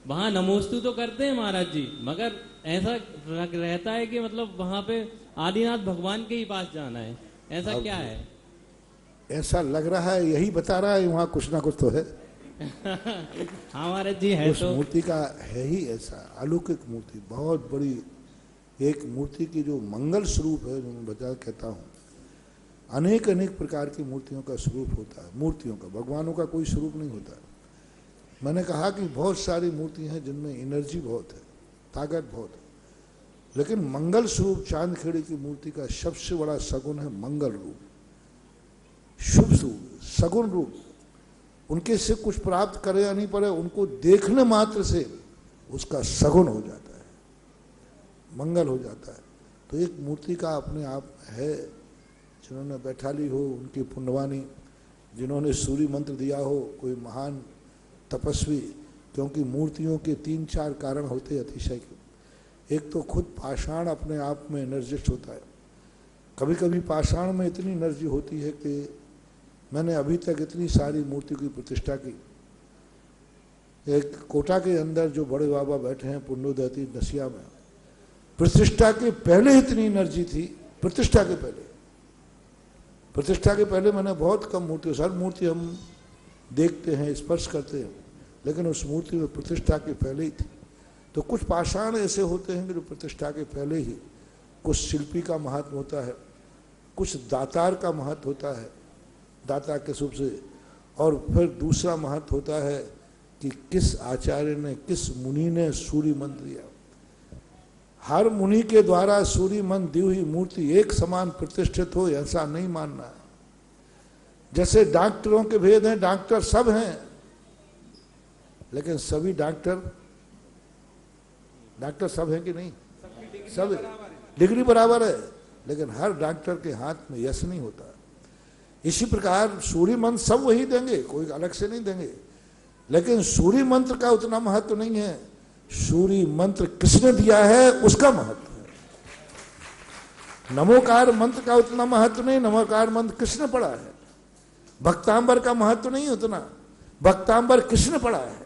वहाँ नमोस्तु तो करते हैं महाराज जी, मगर ऐसा रहता है कि मतलब वहाँ पे आदिनाथ भगवान के ही पास जाना है। ऐसा क्या है? ऐसा लग रहा है, यही बता रहा है वहाँ कुछ ना कुछ तो है। हाँ महाराज जी है। उस मूर्ति का है ही ऐसा अलौकिक मूर्ति, बहुत बड़ी एक मूर्ति की जो मंगल स्वरूप है, जो मैं बता कहता हूँ। अनेक अनेक प्रकार की मूर्तियों का स्वरूप होता है, मूर्तियों का, भगवानों का कोई स्वरूप नहीं होता। मैंने कहा कि बहुत सारी मूर्तियां हैं जिनमें एनर्जी बहुत है, ताकत बहुत है, लेकिन मंगल स्वरूप चांदखेड़ी की मूर्ति का सबसे बड़ा सगुण है मंगल रूप, शुभ रूप, सगुण रूप। उनके से कुछ प्राप्त करे या नहीं पड़े, उनको देखने मात्र से उसका सगुण हो जाता है, मंगल हो जाता है। तो एक मूर्ति का अपने आप है, जिन्होंने बैठाली हो उनकी पुण्यवानी, जिन्होंने सूर्य मंत्र दिया हो कोई महान तपस्वी, क्योंकि मूर्तियों के 3-4 कारण होते हैं अतिशय के। एक तो खुद पाषाण अपने आप में एनर्जिस्ट होता है। कभी कभी पाषाण में इतनी एनर्जी होती है कि मैंने अभी तक इतनी सारी मूर्ति की प्रतिष्ठा की। एक कोटा के अंदर जो बड़े बाबा बैठे हैं पुण्योदयती नसिया में, प्रतिष्ठा के पहले इतनी एनर्जी थी। प्रतिष्ठा के पहले मैंने बहुत कम मूर्ति, हर मूर्ति हम देखते हैं, स्पर्श करते हैं, लेकिन उस मूर्ति में प्रतिष्ठा के पहले ही थी। तो कुछ पाषाण ऐसे होते हैं कि जो प्रतिष्ठा के पहले ही, कुछ शिल्पी का महत्व होता है, कुछ दातार का महत्व होता है, दाता के रूप से, और फिर दूसरा महत्व होता है कि किस आचार्य ने, किस मुनि ने सूर्य मंत्र दिया। हर मुनि के द्वारा सूर्य मंत्र दी हुई मूर्ति एक समान प्रतिष्ठित हो ऐसा नहीं मानना है। जैसे डॉक्टरों के भेद हैं, डॉक्टर सब हैं, लेकिन सभी डॉक्टर सब हैं कि नहीं? सब डिग्री बराबर है, लेकिन हर डॉक्टर के हाथ में यश नहीं होता। इसी प्रकार सूर्य मंत्र सब वही देंगे, कोई अलग से नहीं देंगे, लेकिन सूर्य मंत्र का उतना महत्व नहीं है। सूर्य मंत्र किसने दिया है उसका महत्व है। नमोकार मंत्र का उतना महत्व नहीं, नमोकार मंत्र किसने पढ़ा है। भक्तांबर का महत्व नहीं उतना, भक्तांबर किसने पढ़ा है?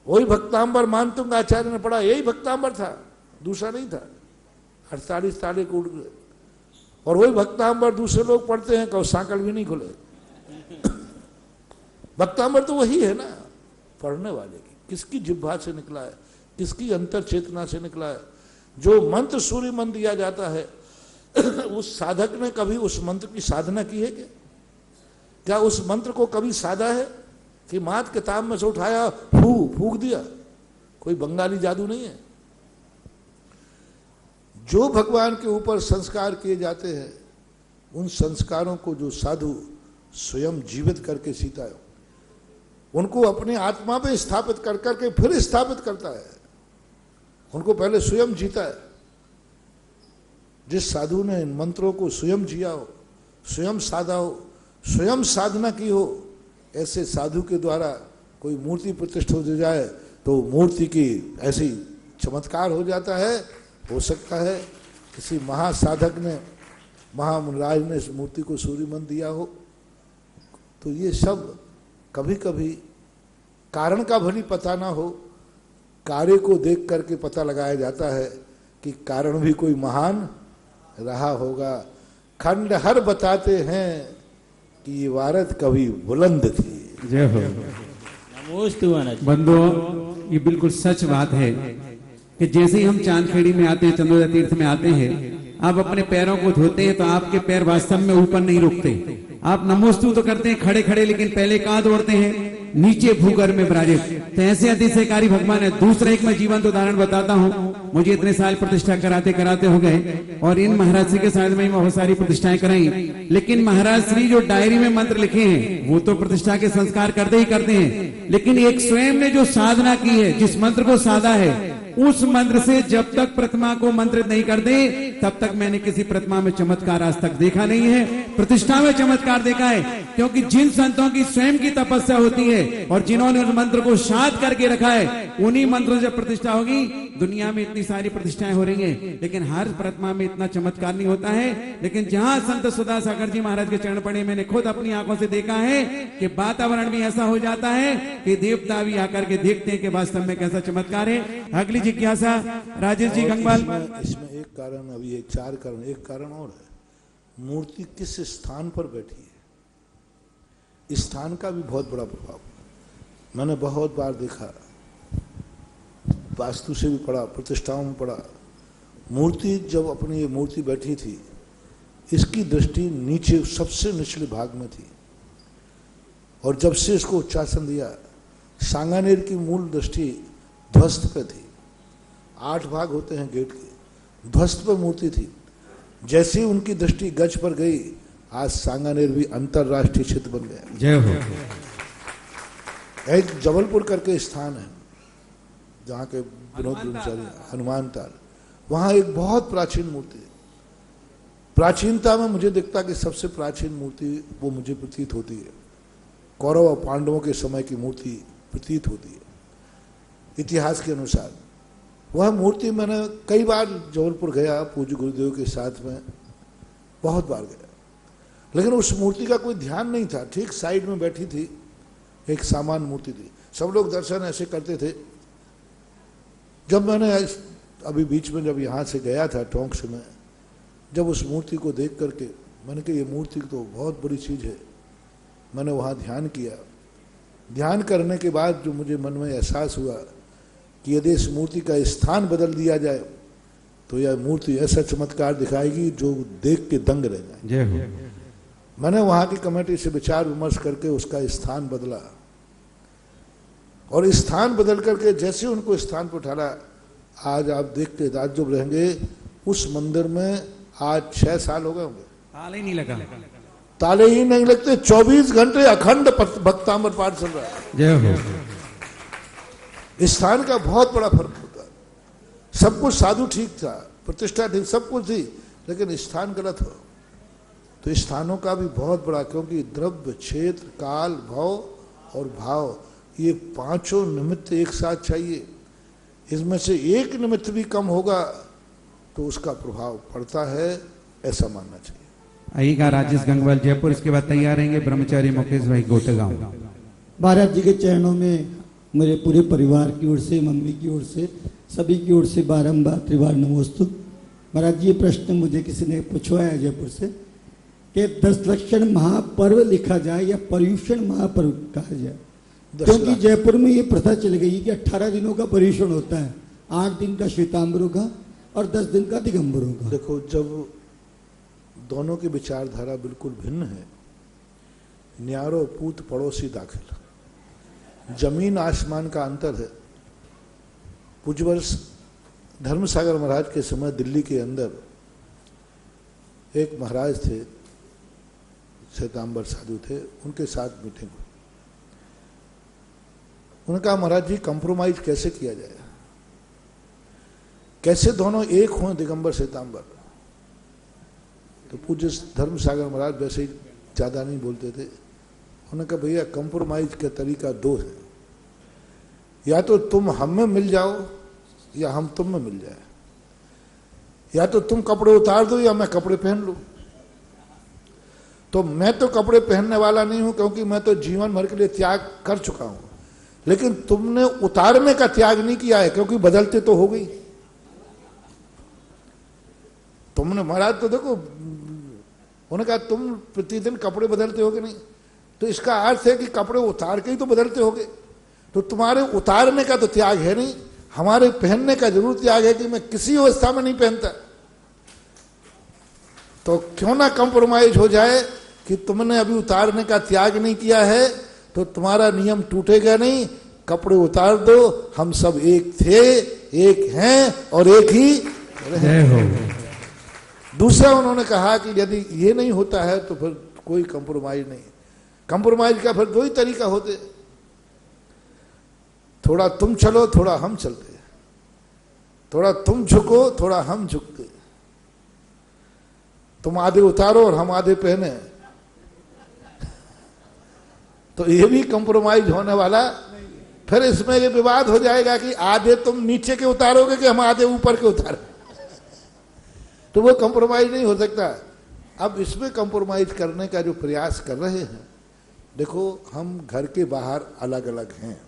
वही भक्तांबर मानतुंग आचार्य ने पढ़ा, यही भक्तांबर था, दूसरा नहीं था। 48 ताले को उड़ गए, और वही भक्तांबर दूसरे लोग पढ़ते हैं, कहो सांकल भी नहीं खुले। भक्तांबर तो वही है ना, पढ़ने वाले की, किसकी जिह्वा से निकला है, किसकी अंतर चेतना से निकला है। जो मंत्र सूर्य मंत्र दिया जाता है, उस साधक ने कभी उस मंत्र की साधना की है क्या उस मंत्र को कभी साधा है कि मात किताब में से उठाया फूक दिया? कोई बंगाली जादू नहीं है। जो भगवान के ऊपर संस्कार किए जाते हैं, उन संस्कारों को जो साधु स्वयं जीवित करके सीता है, उनको अपने आत्मा पे स्थापित कर करके फिर स्थापित करता है। उनको पहले स्वयं जीता है। जिस साधु ने इन मंत्रों को स्वयं जिया हो, स्वयं साधा हो, स्वयं साधना की हो, ऐसे साधु के द्वारा कोई मूर्ति प्रतिष्ठित हो जाए तो मूर्ति की ऐसी चमत्कार हो जाता है। हो सकता है किसी महासाधक ने, महामुनिराज ने इस मूर्ति को सूर्य मंत्र दिया हो। तो ये सब कभी कभी कारण का भली पता ना हो, कार्य को देख करके पता लगाया जाता है कि कारण भी कोई महान रहा होगा। खंडहर बताते हैं कि ये वारत कभी बुलंद थी। जय हो। बंधुओं, ये बिल्कुल सच बात है कि जैसे ही हम चांदखेड़ी में आते हैं, चंदोदा तीर्थ में आते हैं, आप अपने पैरों को धोते हैं तो आपके पैर वास्तव में ऊपर नहीं रुकते। आप नमोस्तु तो करते हैं खड़े खड़े, लेकिन पहले कहाँ दौड़ते हैं? नीचे भूगर्भ में विराजित। तो ऐसे अतिशयकारी भगवान है। दूसरा एक मैं जीवंत उदाहरण बताता हूँ। मुझे इतने साल प्रतिष्ठा कराते कराते हो गए और इन महाराज श्री के साथ में बहुत सारी प्रतिष्ठाएं कराई, लेकिन महाराज श्री जो डायरी में मंत्र लिखे हैं वो तो प्रतिष्ठा के संस्कार करते ही करते हैं, लेकिन एक स्वयं ने जो साधना की है, जिस मंत्र को साधा है, उस मंत्र से जब तक प्रतिमा को मंत्रित नहीं कर दे तब तक मैंने किसी प्रतिमा में चमत्कार आज तक देखा नहीं है। प्रतिष्ठा में चमत्कार देखा है, क्योंकि जिन संतों की स्वयं की तपस्या होती है और जिन्होंने उस मंत्र को शांत करके रखा है, उन्हीं मंत्रों से प्रतिष्ठा होगी। दुनिया में इतनी सारी प्रतिष्ठाएं हो रही हैं, लेकिन हर प्रतिमा में इतना चमत्कार नहीं होता है। लेकिन जहां संत सुधा सागर जी महाराज के चरण पड़े, मैंने खुद अपनी आंखों से देखा है कि वातावरण भी ऐसा हो जाता है कि देवता भी आकर के देखते हैं कि वास्तव में कैसा चमत्कार है। अगली जिज्ञासा राजेश जी गंगवाल। इसमें एक कारण, अभी एक चार कारण, एक कारण और है, मूर्ति किस स्थान पर बैठी है, स्थान का भी बहुत बड़ा प्रभाव। मैंने बहुत बार देखा, वास्तु से भी पढ़ा, प्रतिष्ठाओं में पढ़ा, मूर्ति जब अपनी ये मूर्ति बैठी थी, इसकी दृष्टि नीचे सबसे निचले भाग में थी, और जब से इसको उच्चासन दिया, सांगानेर की मूल दृष्टि ध्वस्त पे थी। 8 भाग होते हैं गेट के, ध्वस्त पे मूर्ति थी। जैसे ही उनकी दृष्टि गज पर गई, आज सांगानेर भी अंतरराष्ट्रीय क्षेत्र बन गया। जय हो। एक जबलपुर करके स्थान है जहाँ के विनोद ब्रह्मचारी, हनुमान ताल, वहाँ एक बहुत प्राचीन मूर्ति है। प्राचीनता में मुझे दिखता कि सबसे प्राचीन मूर्ति वो मुझे प्रतीत होती है, कौरव और पांडवों के समय की मूर्ति प्रतीत होती है इतिहास के अनुसार। वह मूर्ति मैंने कई बार जबलपुर गया, पूज्य गुरुदेव के साथ में बहुत बार गया, लेकिन उस मूर्ति का कोई ध्यान नहीं था। ठीक साइड में बैठी थी, एक सामान्य मूर्ति थी, सब लोग दर्शन ऐसे करते थे। जब मैंने अभी बीच में जब यहाँ से गया था टोंक से, मैं जब उस मूर्ति को देख करके मैंने कहा ये मूर्ति तो बहुत बड़ी चीज़ है। मैंने वहाँ ध्यान किया। ध्यान करने के बाद जो मुझे मन में एहसास हुआ कि यदि इस मूर्ति का स्थान बदल दिया जाए तो यह मूर्ति ऐसा चमत्कार दिखाएगी जो देख के दंग रह जाए। जय हो। मैंने वहाँ की कमेटी से विचार विमर्श करके उसका स्थान बदला, और स्थान बदल करके जैसे उनको स्थान पर उठाना, आज आप देख के ताज्जुब रहेंगे, उस मंदिर में आज 6 साल हो गए होंगे, ताले नहीं लगा, ताले ही नहीं लगते, 24 घंटे अखंड भक्तामर पाठ चल रहा है। जय हो। स्थान का बहुत बड़ा फर्क होता है। सब कुछ साधु ठीक था, प्रतिष्ठा ठीक, सब कुछ थी, लेकिन स्थान गलत हो तो स्थानों का भी बहुत बड़ा, क्योंकि द्रव्य, क्षेत्र, काल, भव और भाव, ये 5 निमित्त एक साथ चाहिए। इसमें से एक निमित्त भी कम होगा तो उसका प्रभाव पड़ता है, ऐसा मानना चाहिए। आइएगा राजेश गंगवाल जयपुर, इसके बाद तैयार रहेंगे ब्रह्मचारी मुकेश भाई गोटेगांव। महाराज जी के चरणों में मेरे पूरे परिवार की ओर से, मम्मी की ओर से, सभी की ओर से बारंबार त्रिवार नमोस्तु। महाराज जी, ये प्रश्न मुझे किसी ने पूछवाया जयपुर से कि 10 लक्षण महापर्व लिखा जाए या पर्यूषण महापर्व कहा जाए, क्योंकि जयपुर में ये प्रथा चल गई कि 18 दिनों का पर्यूषण होता है, 8 दिन का श्वेतांबरों का और 10 दिन का दिगंबरों का। देखो, जब दोनों की विचारधारा बिल्कुल भिन्न है, न्यारो पूत पड़ोसी दाखिल, जमीन आसमान का अंतर है। पूज्यवर्ष धर्मसागर महाराज के समय दिल्ली के अंदर एक महाराज थे, श्वेतांबर साधु थे, उनके साथ मीटिंग हुई। उन्होंने कहा महाराज जी कंप्रोमाइज कैसे किया जाए, कैसे दोनों एक हों, दिगंबर श्वेतांबर। तो पूज्य धर्मसागर महाराज वैसे ही ज़्यादा नहीं बोलते थे। उन्होंने कहा भैया कंप्रोमाइज का तरीका 2 है, या तो तुम हम में मिल जाओ या हम तुम में मिल जाए, या तो तुम कपड़े उतार दो या मैं कपड़े पहन लूं। तो मैं तो कपड़े पहनने वाला नहीं हूं, क्योंकि मैं तो जीवन भर के लिए त्याग कर चुका हूं, लेकिन तुमने उतारने का त्याग नहीं किया है, क्योंकि बदलते तो हो गई। तुमने महाराज तो देखो, उन्होंने कहा तुम प्रतिदिन कपड़े बदलते होगे नहीं, तो इसका अर्थ है कि कपड़े उतार के ही तो बदलते होगे। तो तुम्हारे उतारने का तो त्याग है नहीं, हमारे पहनने का जरूर त्याग है कि मैं किसी अवस्था में नहीं पहनता। तो क्यों ना कंप्रोमाइज हो जाए कि तुमने अभी उतारने का त्याग नहीं किया है, तो तुम्हारा नियम टूटेगा नहीं। कपड़े उतार दो, हम सब एक थे, एक हैं और एक ही रहें। दूसरा उन्होंने कहा कि यदि ये नहीं होता है तो फिर कोई कंप्रोमाइज नहीं। कंप्रोमाइज का फिर दो ही तरीका होते, थोड़ा तुम चलो थोड़ा हम चलते, थोड़ा तुम झुको थोड़ा हम झुकते, तुम आधे उतारो और हम आधे पहने। तो ये भी कंप्रोमाइज होने वाला। फिर इसमें ये विवाद हो जाएगा कि आधे तुम नीचे के उतारोगे कि हम आधे ऊपर के उतारो, तो वो कंप्रोमाइज नहीं हो सकता। अब इसमें कंप्रोमाइज करने का जो प्रयास कर रहे हैं, देखो हम घर के बाहर अलग अलग हैं,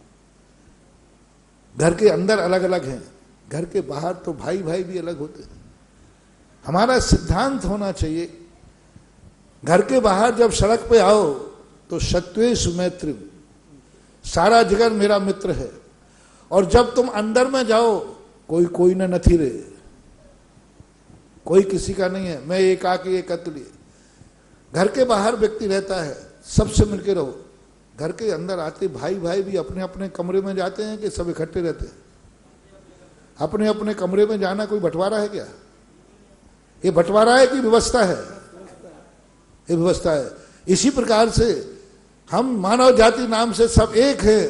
घर के अंदर अलग अलग हैं, घर के बाहर तो भाई भाई भी अलग होते हैं। हमारा सिद्धांत होना चाहिए, घर के बाहर जब सड़क पे आओ तो शत्रुषु मैत्री, सारा जगत मेरा मित्र है। और जब तुम अंदर में जाओ कोई कोई न नथी रे, कोई किसी का नहीं है, मैं एक आके एक अतुल्य। घर के बाहर व्यक्ति रहता है, सबसे मिलके रहो। घर के अंदर आते भाई भाई भी अपने अपने कमरे में जाते हैं कि सब इकट्ठे रहते हैं? अपने अपने कमरे में जाना कोई बंटवारा है क्या? ये बंटवारा है कि व्यवस्था है? ये व्यवस्था है। इसी प्रकार से हम मानव जाति नाम से सब एक है।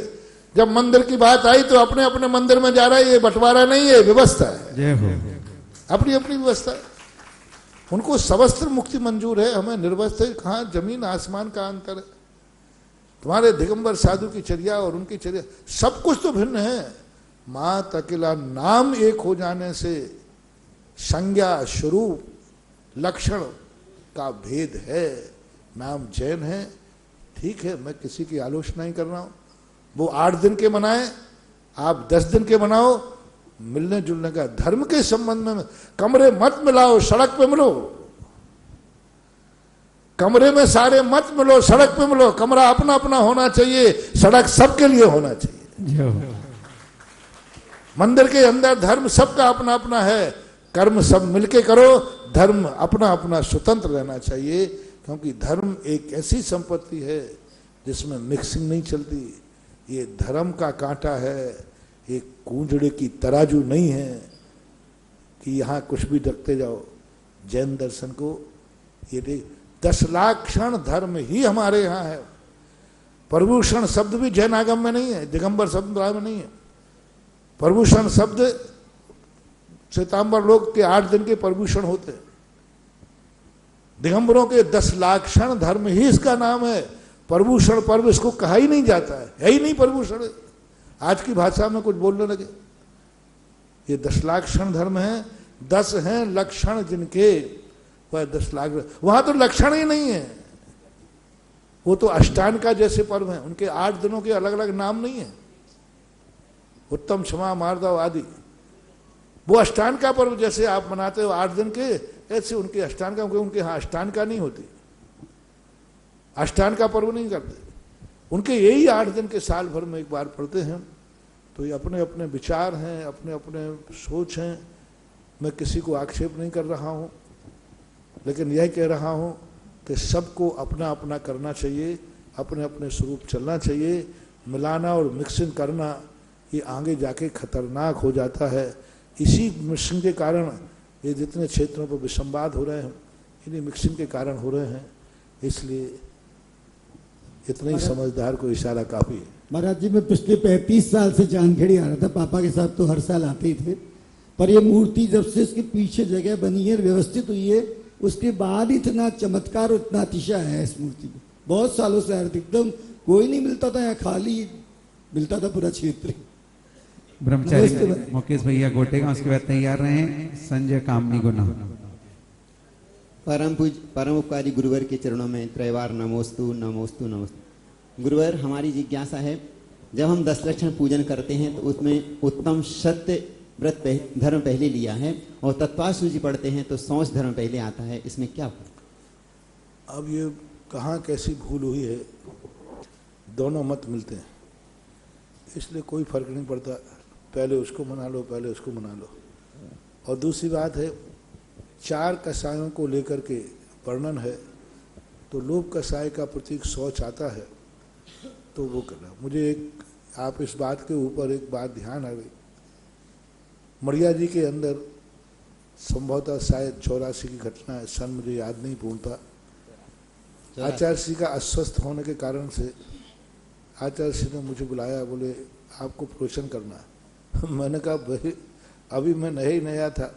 जब मंदिर की बात आई तो अपने अपने मंदिर में जा रहा है, ये बंटवारा नहीं है, व्यवस्था है, अपनी अपनी व्यवस्था है। उनको सवस्त्र मुक्ति मंजूर है, हमें निर्वस्त्र। कहाँ जमीन आसमान का अंतर है। तुम्हारे दिगंबर साधु की चर्या और उनकी चर्या सब कुछ तो भिन्न है। मात अकेला नाम एक हो जाने से संज्ञा स्वरूप लक्षण का भेद है। नाम जैन है, ठीक है, मैं किसी की आलोचना नहीं कर रहा हूं। वो 8 दिन के मनाए, आप 10 दिन के मनाओ, मिलने जुलने का धर्म के संबंध में कमरे मत मिलाओ, सड़क पे मिलो। कमरे में सारे मत मिलो, सड़क पे मिलो। कमरा अपना अपना होना चाहिए, सड़क सबके लिए होना चाहिए। मंदिर के अंदर धर्म सबका अपना अपना है, कर्म सब मिलके करो, धर्म अपना अपना स्वतंत्र रहना चाहिए। क्योंकि धर्म एक ऐसी संपत्ति है जिसमें मिक्सिंग नहीं चलती। ये धर्म का कांटा है, एक कूंजड़े की तराजू नहीं है कि यहाँ कुछ भी रखते जाओ। जैन दर्शन को ये 10 लाख क्षण धर्म ही हमारे यहाँ है। प्रभूषण शब्द भी जैन आगम में नहीं है, दिगंबर शब्द में नहीं है। प्रभूषण शब्द श्वेतांबर लोग के 8 दिन के प्रभूषण होते हैं। दिगंबरों के 10 लाख क्षण धर्म ही इसका नाम है। प्रभूषण पर्व इसको कहा ही नहीं जाता है ही नहीं प्रभूषण। आज की भाषा में कुछ बोलने लगे। ये 10 लाख क्षण धर्म है, 10 हैं लक्षण जिनके, वह 10 लाख। वहां तो लक्षण ही नहीं है, वो तो अष्टांग का जैसे पर्व है। उनके 8 दिनों के अलग अलग नाम नहीं है, उत्तम क्षमा मार्दव आदि। वो अष्टांग का पर्व जैसे आप मनाते हो 8 दिन के, ऐसे उनके अष्टांग का, उनके यहाँ अष्टांग का नहीं होती, अष्टांग का पर्व नहीं करते। उनके यही 8 दिन के साल भर में एक बार पढ़ते हैं। तो ये अपने अपने विचार हैं, अपने अपने सोच हैं। मैं किसी को आक्षेप नहीं कर रहा हूँ, लेकिन यह कह रहा हूँ कि सबको अपना अपना करना चाहिए, अपने अपने स्वरूप चलना चाहिए। मिलाना और मिक्सिंग करना ये आगे जाके खतरनाक हो जाता है। इसी मिक्सिंग के कारण ये जितने क्षेत्रों पर विसंवाद हो रहे हैं, इन्हीं मिक्सिंग के कारण हो रहे हैं। इसलिए इतने ही समझदार को इशारा काफी है। महाराज जी, मैं पिछले 35 साल से चांदखेड़ी आ रहा था, पापा के साथ तो हर साल आते ही थे। पर ये मूर्ति जब से इसके पीछे जगह बनी है, व्यवस्थित हुई है, उसके बाद इतना चमत्कार और इतना अतिशय है इस मूर्ति में। बहुत सालों से एकदम कोई नहीं मिलता था, यहाँ खाली मिलता था पूरा क्षेत्र। ब्रह्मचारी मुकेश भैया गोटेगा, उसके बाद तैयार रहे संजय कामनी गुना। परम उपकारी गुरुवर के चरणों में त्रैवार नमोस्तु नमोस्तु नमोस्तु। गुरुवर, हमारी जिज्ञासा है, जब हम 10 लक्षण पूजन करते हैं तो उसमें उत्तम सत्य व्रत धर्म पहले लिया है और तत्वासूची पढ़ते हैं तो सौंस धर्म पहले आता है, इसमें क्या? अब ये कहाँ कैसी भूल हुई है, दोनों मत मिलते हैं, इसलिए कोई फर्क नहीं पड़ता। पहले उसको मना लो, पहले उसको मना लो। और दूसरी बात है, 4 कसायों को लेकर के वर्णन है, तो लोभ कसाय का प्रतीक शौच आता है। तो वो करना। मुझे एक आप इस बात के ऊपर एक बात ध्यान आ गई, मड़िया जी के अंदर संभवतः शायद 84 की घटना है, सन मुझे याद नहीं पूर्णता। आचार्य श्री का अस्वस्थ होने के कारण से आचार्य श्री ने मुझे बुलाया, बोले आपको प्रवचन करना है। मैंने कहा भाई अभी मैं नया था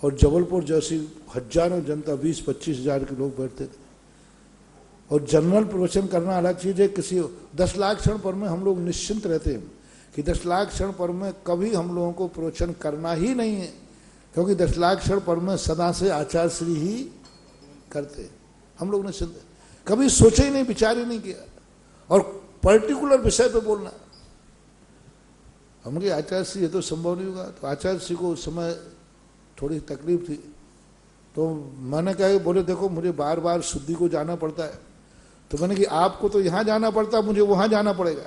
और जबलपुर जैसी हजारों जनता 20-25 हजार के लोग बैठते थे और जनरल प्रवचन करना अलग चीज़ है। किसी 10 लाख क्षण पर में हम लोग निश्चिंत रहते हैं कि 10 लाख क्षण पर में कभी हम लोगों को प्रवचन करना ही नहीं है, क्योंकि 10 लाख क्षण पर में सदा से आचार्य श्री ही करते। हम लोग ने कभी सोचा ही नहीं, विचार ही नहीं किया और पर्टिकुलर विषय पे बोलना। हम कहे आचार्य श्री ये तो संभव नहीं होगा। तो आचार्य श्री को उस समय थोड़ी तकलीफ थी, तो मैंने कहा, बोले देखो मुझे बार बार शुद्धि को जाना पड़ता है। तो मैंने कि आपको तो यहाँ जाना पड़ता, मुझे वहाँ जाना पड़ेगा।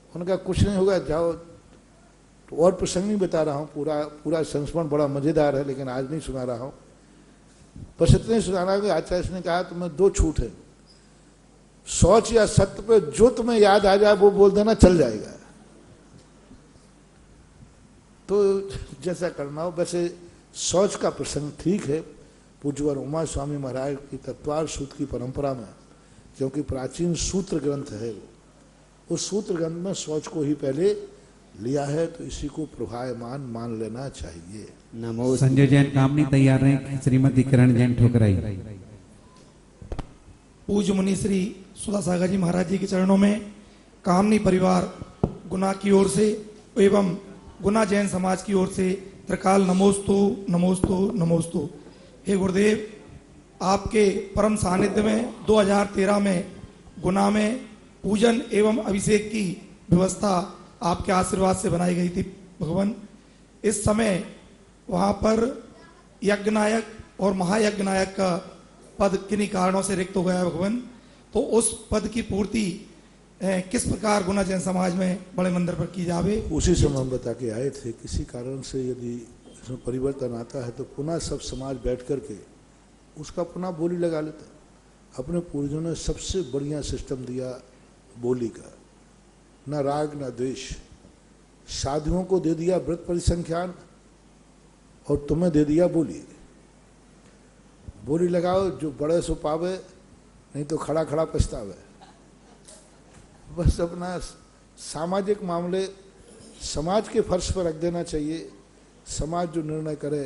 उन्होंने कहा कुछ नहीं होगा, जाओ। तो और प्रसंग नहीं बता रहा हूँ, पूरा संस्मरण बड़ा मजेदार है, लेकिन आज नहीं सुना रहा हूँ। बस इतने ही सुना रहा कि आचार्य ने कहा तुम्हें 2 छूट है, सोच या सत्य पे जो तुम्हें याद आ जाए वो बोल देना, चल जाएगा। तो जैसा करना हो। वैसे सोच का प्रसंग ठीक है, पूज्यवर उमा स्वामी महाराज की तत्वार सूत्र की परंपरा में, क्योंकि प्राचीन सूत्र ग्रंथ है, उस सूत्र ग्रंथ में सोच को ही पहले लिया है, तो इसी को प्रभायमान मान लेना चाहिए। नमो संजय जैन कामनी तैयार हैं, श्रीमती किरण जैन ठुकराई। पूज्य मुनि श्री सुधा सागर जी महाराज जी के चरणों में कामनी परिवार गुना की ओर से एवं गुना जैन समाज की ओर से त्रिकाल नमोस्तु नमोस्तु नमोस्तु। हे गुरुदेव, आपके परम सानिध्य में 2013 में गुना में पूजन एवं अभिषेक की व्यवस्था आपके आशीर्वाद से बनाई गई थी भगवान। इस समय वहाँ पर यज्ञनायक और महायज्ञनायक का पद किन्हीं कारणों से रिक्त हो गया भगवान, तो उस पद की पूर्ति किस प्रकार गुना जैन समाज में बड़े मंदिर पर की जावे? उसी समय हम बता के आए थे, किसी कारण से यदि इसमें परिवर्तन आता है तो पुनः सब समाज बैठ करके उसका पुनः बोली लगा लेता है। अपने पूर्वजों ने सबसे बढ़िया सिस्टम दिया बोली का, न राग न द्वेष। साधुओं को दे दिया व्रत परिसंख्यान और तुम्हें दे दिया बोली। बोली लगाओ, जो बड़े सो पावे, नहीं तो खड़ा खड़ा पछतावे। बस अपना सामाजिक मामले समाज के फर्श पर रख देना चाहिए। समाज जो निर्णय करे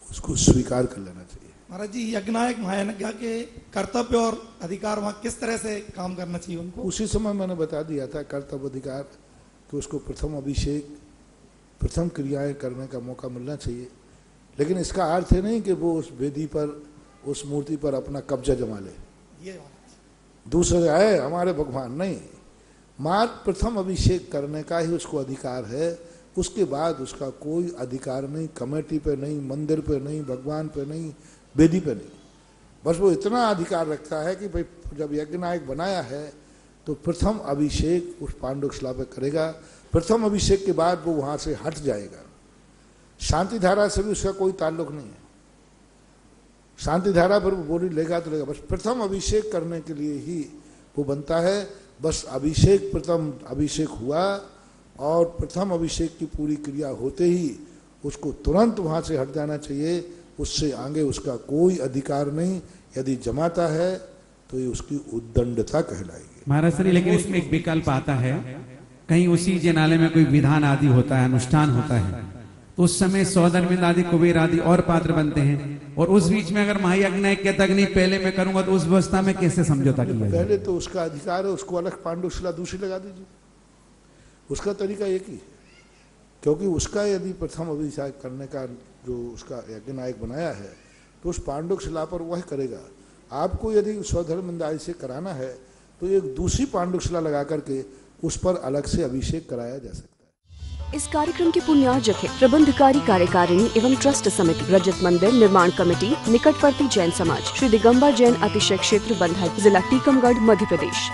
उसको स्वीकार कर लेना चाहिए। महाराज जी, यज्ञनायक महायज्ञ के कर्तव्य और अधिकार वहाँ किस तरह से काम करना चाहिए उनको? उसी समय मैंने बता दिया था कर्तव्य अधिकार, कि उसको प्रथम अभिषेक, प्रथम क्रियाएं करने का मौका मिलना चाहिए। लेकिन इसका अर्थ है नहीं कि वो उस वेदी पर, उस मूर्ति पर अपना कब्जा जमा ले, दूसरे आए हमारे भगवान, नहीं। मात्र प्रथम अभिषेक करने का ही उसको अधिकार है। उसके बाद उसका कोई अधिकार नहीं, कमेटी पे नहीं, मंदिर पे नहीं, भगवान पे नहीं, वेदी पे नहीं। बस वो इतना अधिकार रखता है कि भाई जब यज्ञनायक बनाया है तो प्रथम अभिषेक उस पांडुशिला पे करेगा। प्रथम अभिषेक के बाद वो वहाँ से हट जाएगा। शांति धारा से भी उसका कोई ताल्लुक नहीं है। शांति धारा पर वो बोली लेगा तो लेगा, बस प्रथम अभिषेक करने के लिए ही वो बनता है। बस अभिषेक, प्रथम अभिषेक हुआ और प्रथम अभिषेक की पूरी क्रिया होते ही उसको तुरंत वहाँ से हट जाना चाहिए। उससे आगे उसका कोई अधिकार नहीं। यदि जमाता है तो ये उसकी उद्दंडता कहलाएगी। महाराज श्री, लेकिन इसमें एक विकल्प आता है, कहीं उसी जिनालय में कोई विधान आदि होता है, अनुष्ठान होता है, तो उस समय सौदरमिंद आदि, कुबेर आदि और पात्र बनते हैं, और उस बीच में अगर महायज्ञनायक कहता कि नहीं पहले मैं करूंगा, तो उस व्यवस्था में कैसे समझौता किया जाए? पहले तो उसका अधिकार है, उसको अलग पांडुशिला दूसरी लगा दीजिए। उसका तरीका एक ही है, क्योंकि उसका यदि प्रथम अभिषेक करने का जो उसका यज्ञनायक बनाया है तो उस पांडुशिला पर वह करेगा। आपको यदि स्वधर्म आदि से कराना है तो एक दूसरी पांडुशिला लगा करके उस पर अलग से अभिषेक कराया जा सकता है। इस कार्यक्रम के पुण्यार्जक है प्रबंधकारी कार्यकारिणी एवं ट्रस्ट समिति, रजत मंदिर निर्माण कमेटी, निकटवर्ती जैन समाज, श्री दिगंबर जैन अतिशय क्षेत्र बंधा, जिला टीकमगढ़, मध्य प्रदेश।